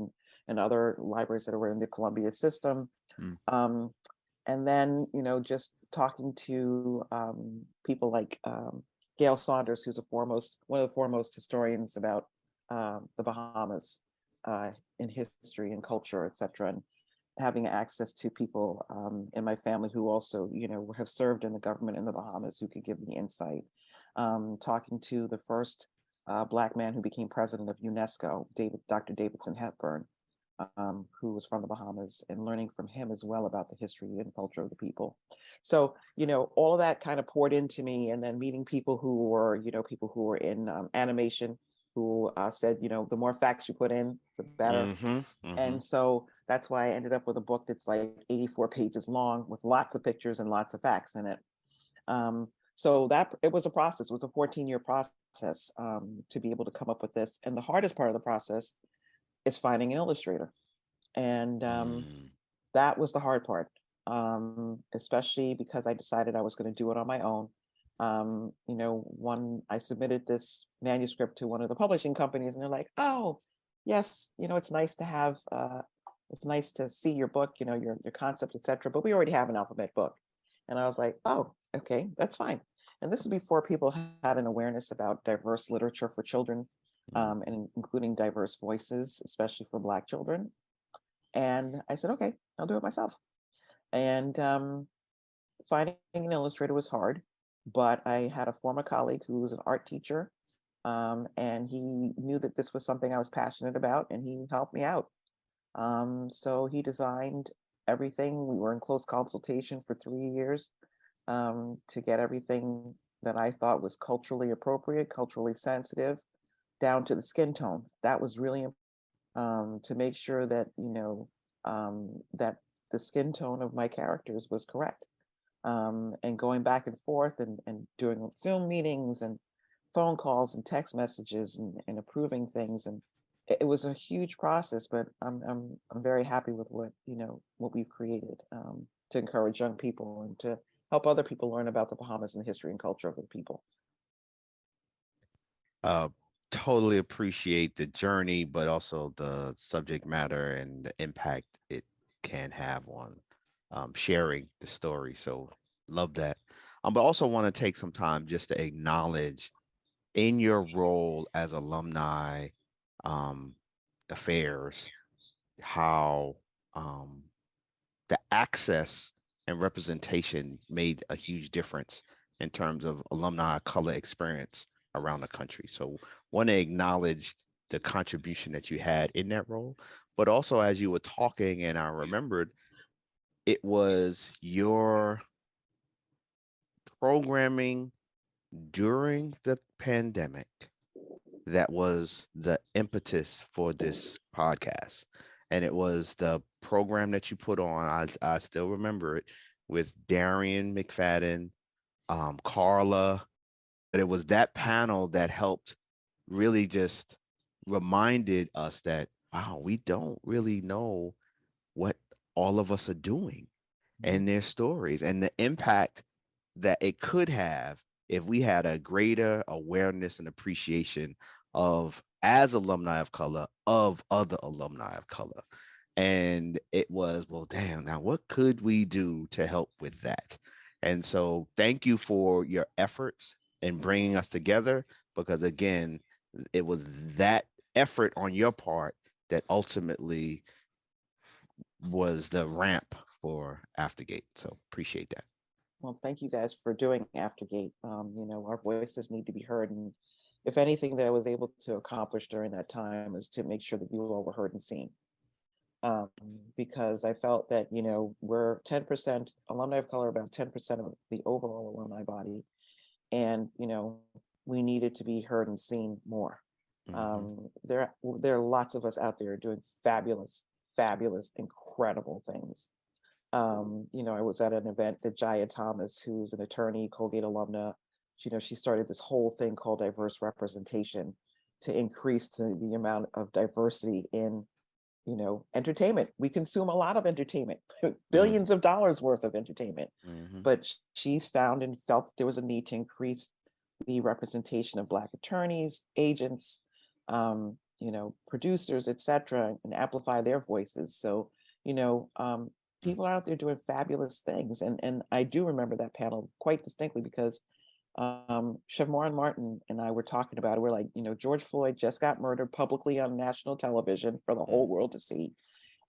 and other libraries that were in the Columbia system. And then, just talking to people like Gail Saunders, who's one of the foremost historians about the Bahamas in history and culture, et cetera, and having access to people in my family who also, have served in the government in the Bahamas, who could give me insight. Talking to the first Black man who became president of UNESCO, Dr. Davidson Hepburn, who was from the Bahamas, and learning from him as well about the history and culture of the people. So, all of that kind of poured into me, and then meeting people who were, in animation, who said, the more facts you put in, the better. And so that's why I ended up with a book that's like 84 pages long with lots of pictures and lots of facts in it. So that it was a process. It was a 14-year process to be able to come up with this. And the hardest part of the process is finding an illustrator. And that was the hard part, especially because I decided I was going to do it on my own. I submitted this manuscript to one of the publishing companies, and they're like, "Oh, yes, it's nice to have, it's nice to see your book, your concept, etc. But we already have an alphabet book." And I was like, "Oh, okay, that's fine." And this is before people had an awareness about diverse literature for children, and including diverse voices, especially for Black children. And I said, "Okay, I'll do it myself." And finding an illustrator was hard, but I had a former colleague who was an art teacher, and he knew that this was something I was passionate about, and he helped me out. So he designed everything. We were in close consultation for 3 years to get everything that I thought was culturally appropriate, culturally sensitive, down to the skin tone. That was really important, to make sure that, that the skin tone of my characters was correct. And going back and forth and doing Zoom meetings and phone calls and text messages and approving things. And it was a huge process, but I'm very happy with what we've created, to encourage young people and to help other people learn about the Bahamas and the history and culture of the people. Totally appreciate the journey, but also the subject matter and the impact it can have on sharing the story. So love that. But also want to take some time just to acknowledge in your role as alumni affairs how the access and representation made a huge difference in terms of alumni color experience around the country. So want to acknowledge the contribution that you had in that role, but also as you were talking, and I remembered, it was your programming during the pandemic that was the impetus for this podcast. And it was the program that you put on. I still remember it, with Darian McFadden, Carla. But it was that panel that helped really just reminded us that, wow, we don't really know what all of us are doing and their stories and the impact that it could have if we had a greater awareness and appreciation of, as alumni of color, of other alumni of color. And it was, well, damn, now what could we do to help with that? And so thank you for your efforts in bringing us together, because again, it was that effort on your part that ultimately was the ramp for Aftergate. So appreciate that. Well, thank you guys for doing Aftergate. Our voices need to be heard. And if anything that I was able to accomplish during that time is to make sure that you all were heard and seen. Because I felt that, we're 10%, alumni of color, about 10% of the overall alumni body. And, we needed to be heard and seen more. There are lots of us out there doing fabulous, incredible things. I was at an event that Jaya Thomas, who's an attorney, Colgate alumna, she started this whole thing called diverse representation to increase the amount of diversity in, entertainment. We consume a lot of entertainment, billions of dollars worth of entertainment, but she's found and felt that there was a need to increase the representation of Black attorneys, agents, producers, etc., and amplify their voices. So, people are out there doing fabulous things. And I do remember that panel quite distinctly because Shavmar Martin and I were talking about it. We're like, George Floyd just got murdered publicly on national television for the whole world to see.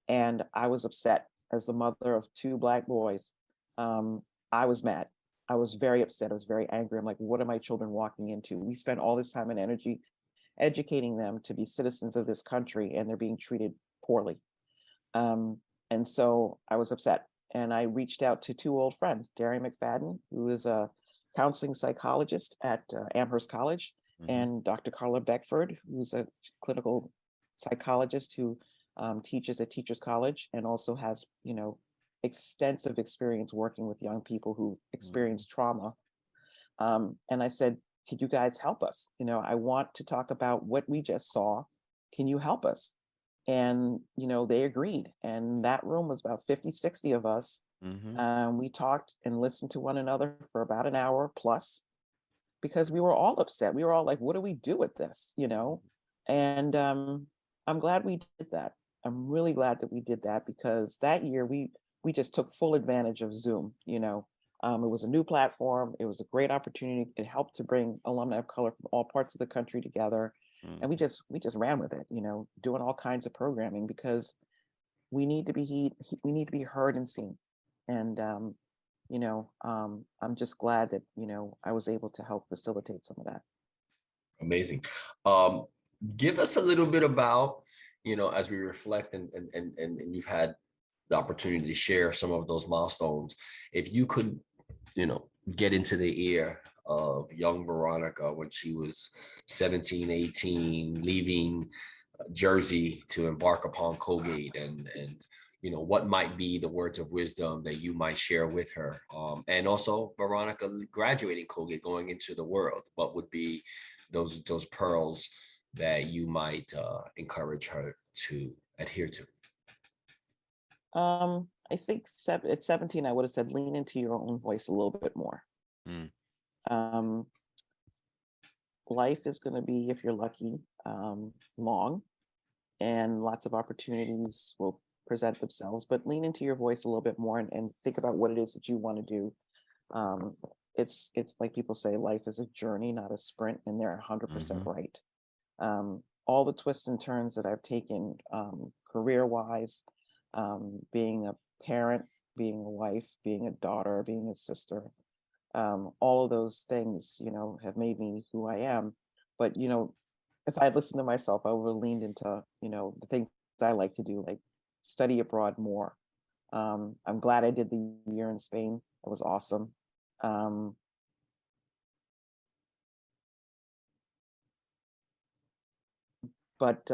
And I was upset as the mother of 2 Black boys. I was mad. I was very upset. I was very angry. I'm like, what are my children walking into? We spent all this time and energy educating them to be citizens of this country, and they're being treated poorly. And so I was upset. And I reached out to 2 old friends, Darian McFadden, who is a counseling psychologist at Amherst College, and Dr. Carla Beckford, who's a clinical psychologist who teaches at Teachers College and also has, extensive experience working with young people who experience trauma. And I said, could you guys help us? I want to talk about what we just saw. Can you help us? And, they agreed. And that room was about 50, 60 of us. We talked and listened to one another for about an hour plus, because we were all upset. We were all like, what do we do with this? And I'm glad we did that. I'm really glad that we did that, because that year we just took full advantage of Zoom. It was a new platform. It was a great opportunity. It helped to bring alumni of color from all parts of the country together. And we just ran with it, doing all kinds of programming, because we need to be heard and seen. And I'm just glad that I was able to help facilitate some of that. Amazing. Give us a little bit about, as we reflect and you've had the opportunity to share some of those milestones. If you could, get into the ear of young Veronica when she was 17, 18, leaving Jersey to embark upon Colgate, and what might be the words of wisdom that you might share with her, and also Veronica graduating Colgate, going into the world, what would be those pearls that you might encourage her to adhere to? I think at 17, I would have said, lean into your own voice a little bit more. Life is going to be, if you're lucky, long, and lots of opportunities will present themselves, but lean into your voice a little bit more and think about what it is that you want to do. It's like people say, life is a journey, not a sprint, and they're 100% right. All the twists and turns that I've taken career-wise, being a parent, being a wife, being a daughter, being a sister, all of those things, have made me who I am. But, if I had listened to myself, I would have leaned into, the things I like to do, like study abroad more. I'm glad I did the year in Spain. It was awesome. But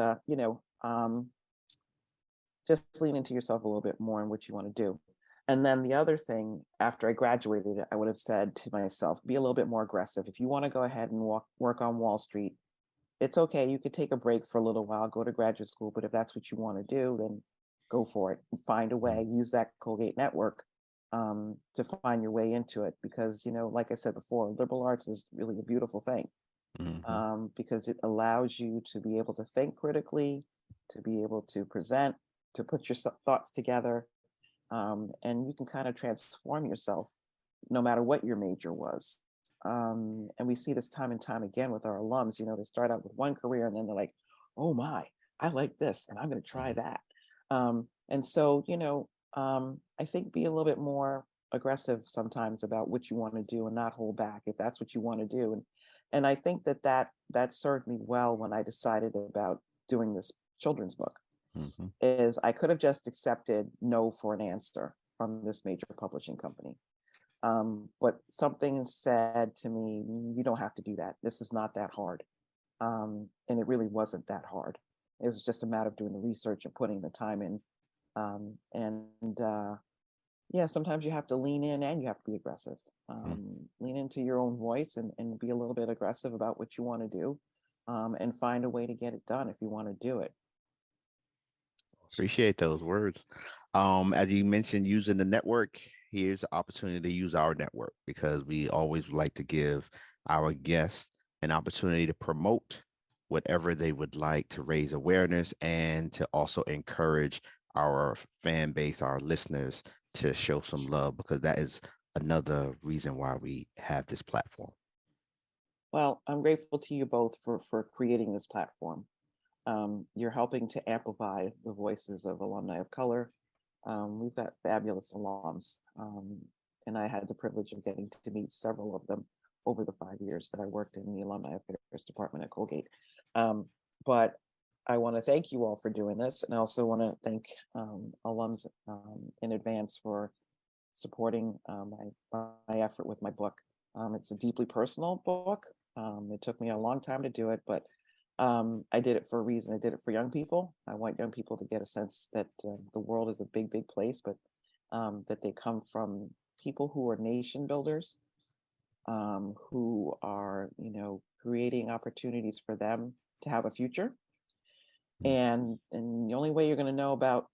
just lean into yourself a little bit more in what you want to do. And then the other thing, after I graduated, I would have said to myself, be a little bit more aggressive. If you want to go ahead and work on Wall Street, it's okay. You could take a break for a little while, go to graduate school. But if that's what you want to do, then go for it and find a way. Use that Colgate network to find your way into it. Because, like I said before, liberal arts is really a beautiful thing. Because it allows you to be able to think critically, to be able to present, to put your thoughts together, and you can kind of transform yourself no matter what your major was. And we see this time and time again with our alums. They start out with one career and then they're like, oh my, I like this and I'm going to try that. And so, I think be a little bit more aggressive sometimes about what you want to do and not hold back if that's what you want to do. And I think that served me well when I decided about doing this children's book. Is I could have just accepted no for an answer from this major publishing company. But something said to me, you don't have to do that. This is not that hard. And it really wasn't that hard. It was just a matter of doing the research and putting the time in. And yeah, sometimes you have to lean in and you have to be aggressive. Lean into your own voice and be a little bit aggressive about what you want to do, and find a way to get it done if you want to do it. Appreciate those words. As you mentioned, using the network, here's the opportunity to use our network because we always like to give our guests an opportunity to promote whatever they would like to raise awareness and to also encourage our fan base, our listeners to show some love because that is another reason why we have this platform. Well, I'm grateful to you both for creating this platform. You're helping to amplify the voices of alumni of color. We've got fabulous alums, and I had the privilege of getting to meet several of them over the 5 years that I worked in the Alumni Affairs Department at Colgate. But I want to thank you all for doing this, and I also want to thank alums in advance for supporting my effort with my book. It's a deeply personal book. It took me a long time to do it, but I did it for a reason. I did it for young people. I want young people to get a sense that the world is a big, big place, but that they come from people who are nation builders, who are, creating opportunities for them to have a future. And the only way you're going to know about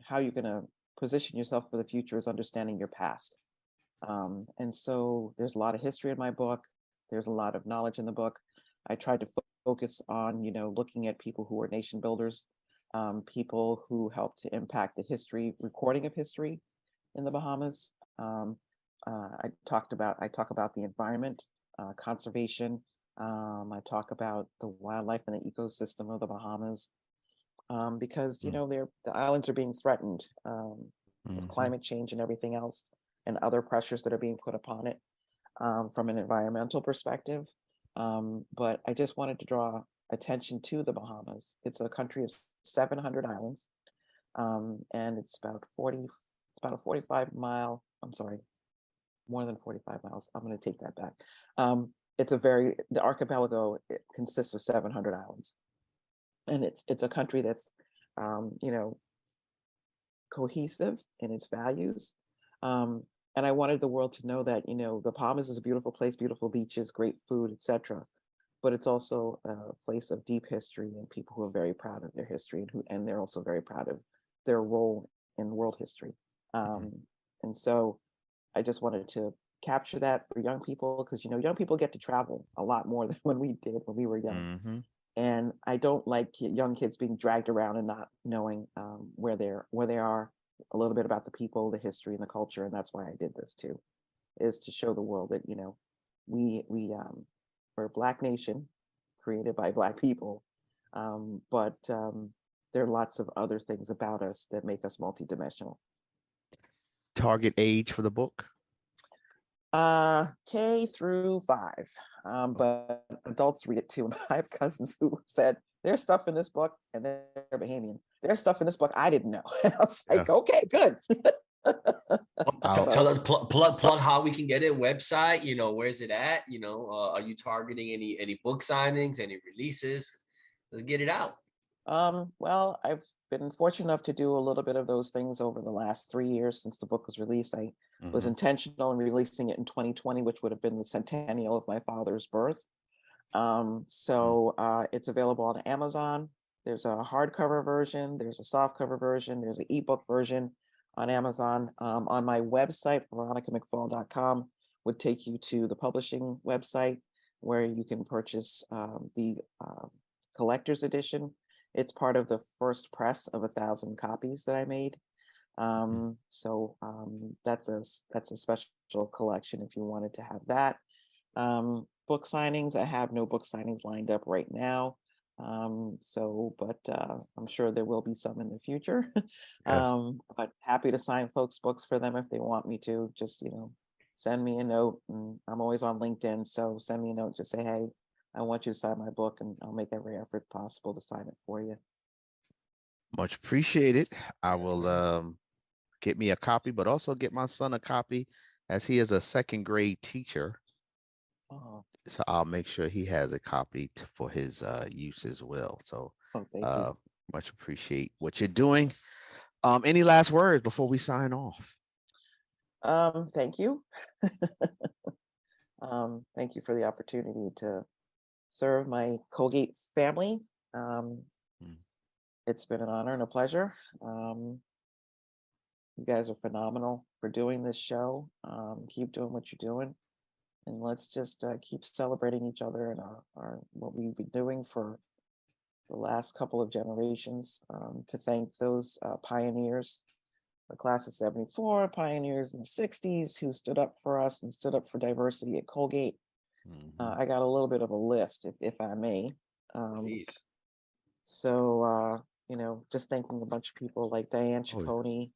how you're going to position yourself for the future is understanding your past. And so there's a lot of history in my book. There's a lot of knowledge in the book. I tried to focus on, looking at people who are nation builders, people who helped to impact the recording of history in the Bahamas. I talk about the environment, conservation. I talk about the wildlife and the ecosystem of the Bahamas, because the islands are being threatened with climate change and everything else, and other pressures that are being put upon it from an environmental perspective. But I just wanted to draw attention to the Bahamas. It's a country of 700 islands, and it's about a 45 mile. I'm sorry, more than 45 miles. I'm going to take that back. The archipelago consists of 700 islands, and it's a country that's cohesive in its values. And I wanted the world to know that, the Bahamas is a beautiful place, beautiful beaches, great food, etc. But it's also a place of deep history and people who are very proud of their history and they're also very proud of their role in world history. And so I just wanted to capture that for young people because, young people get to travel a lot more than when we did when we were young. And I don't like young kids being dragged around and not knowing where they are, a little bit about the people, the history, and the culture. And that's why I did this too, is to show the world that, we're a Black nation created by Black people. But there are lots of other things about us that make us multidimensional. Target age for the book? K through 5. But adults read it too. And I have cousins who said, there's stuff in this book, and they're Bahamian. There's stuff in this book I didn't know. And I was like, okay, good. Tell us, plug how we can get it. Website, where's it at? Are you targeting any book signings, any releases? Let's get it out. Well, I've been fortunate enough to do a little bit of those things over the last 3 years since the book was released. I was intentional in releasing it in 2020, which would have been the centennial of my father's birth. So it's available on Amazon. There's a hardcover version, there's a softcover version, there's an ebook version on Amazon. On my website, veronicamcfall.com, would take you to the publishing website where you can purchase the collector's edition. It's part of the first press of 1,000 copies that I made. So that's a special collection if you wanted to have that. Book signings, I have no book signings lined up right now. But I'm sure there will be some in the future. But happy to sign folks' books for them if they want me to. Just, send me a note. And I'm always on LinkedIn, so send me a note. Just say, hey, I want you to sign my book, and I'll make every effort possible to sign it for you. Much appreciated. I will get me a copy, but also get my son a copy as he is a second grade teacher. Oh, So I'll make sure he has a copy for his use as well. So thank uh, you. much appreciate what you're doing. Any last words before we sign off? Thank you. Thank you for the opportunity to serve my Colgate family. Mm. It's been an honor and a pleasure. You guys are phenomenal for doing this show. Keep doing what you're doing, and let's just keep celebrating each other and our what we've been doing for the last couple of generations. To thank those pioneers, the class of '74, pioneers in the '60s who stood up for us and stood up for diversity at Colgate. I got a little bit of a list, if I may. Please. So, just thanking a bunch of people like Diane Oh, yeah. Ciccone,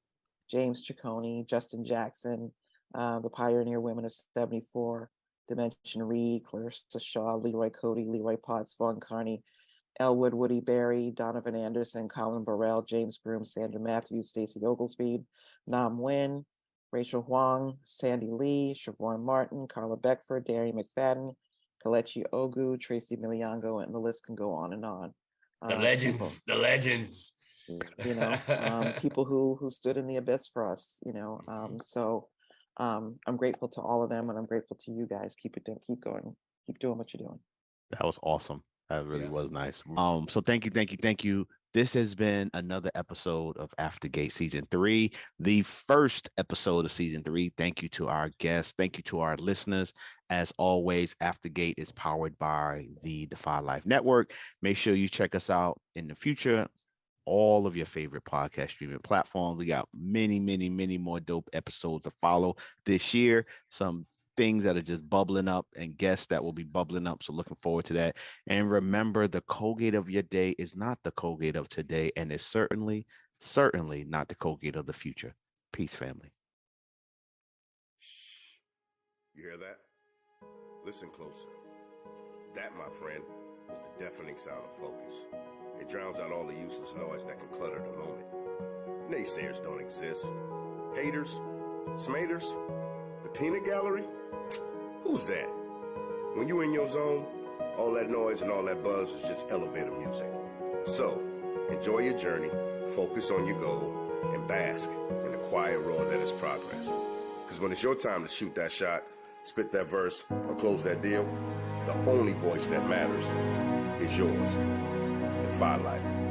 James Ciccone, Justin Jackson, the pioneer women of '74, Dimension Reed, Clarissa Shaw, Leroy Cody, Leroy Potts, Vaughn Carney, Elwood, Woody Berry, Donovan Anderson, Colin Burrell, James Groom, Sandra Matthews, Stacey Oglesby, Nam Nguyen, Rachel Huang, Sandy Lee, Siobhan Martin, Carla Beckford, Darian McFadden, Kalechi Ogu, Tracy Miliango, and the list can go on and on. The legends, the legends. People who stood in the abyss for us, so I'm grateful to all of them, and I'm grateful to you guys. Keep going, keep doing what you're doing. That was awesome. That really Yeah. was nice. So thank you. This has been another episode of Aftergate Season 3, the first episode of Season 3. Thank you to our guests. Thank you to our listeners. As always, Aftergate is powered by the Defy Life Network. Make sure you check us out in the future. All of your favorite podcast streaming platforms. We got many, many, many more dope episodes to follow this year. Some things that are just bubbling up and guests that will be bubbling up. So looking forward to that. And remember, the Colgate of your day is not the Colgate of today, and it's certainly not the Colgate of the future. Peace, family. Shh. You hear that? Listen closer. That, my friend, is the deafening sound of focus. It drowns out all the useless noise that can clutter the moment. Naysayers don't exist. Haters? Smaters? The peanut gallery? Who's that? When you in your zone, all that noise and all that buzz is just elevator music. So, enjoy your journey, focus on your goal, and bask in the quiet roar that is progress. Because when it's your time to shoot that shot, spit that verse, or close that deal, the only voice that matters is yours. Defy Life.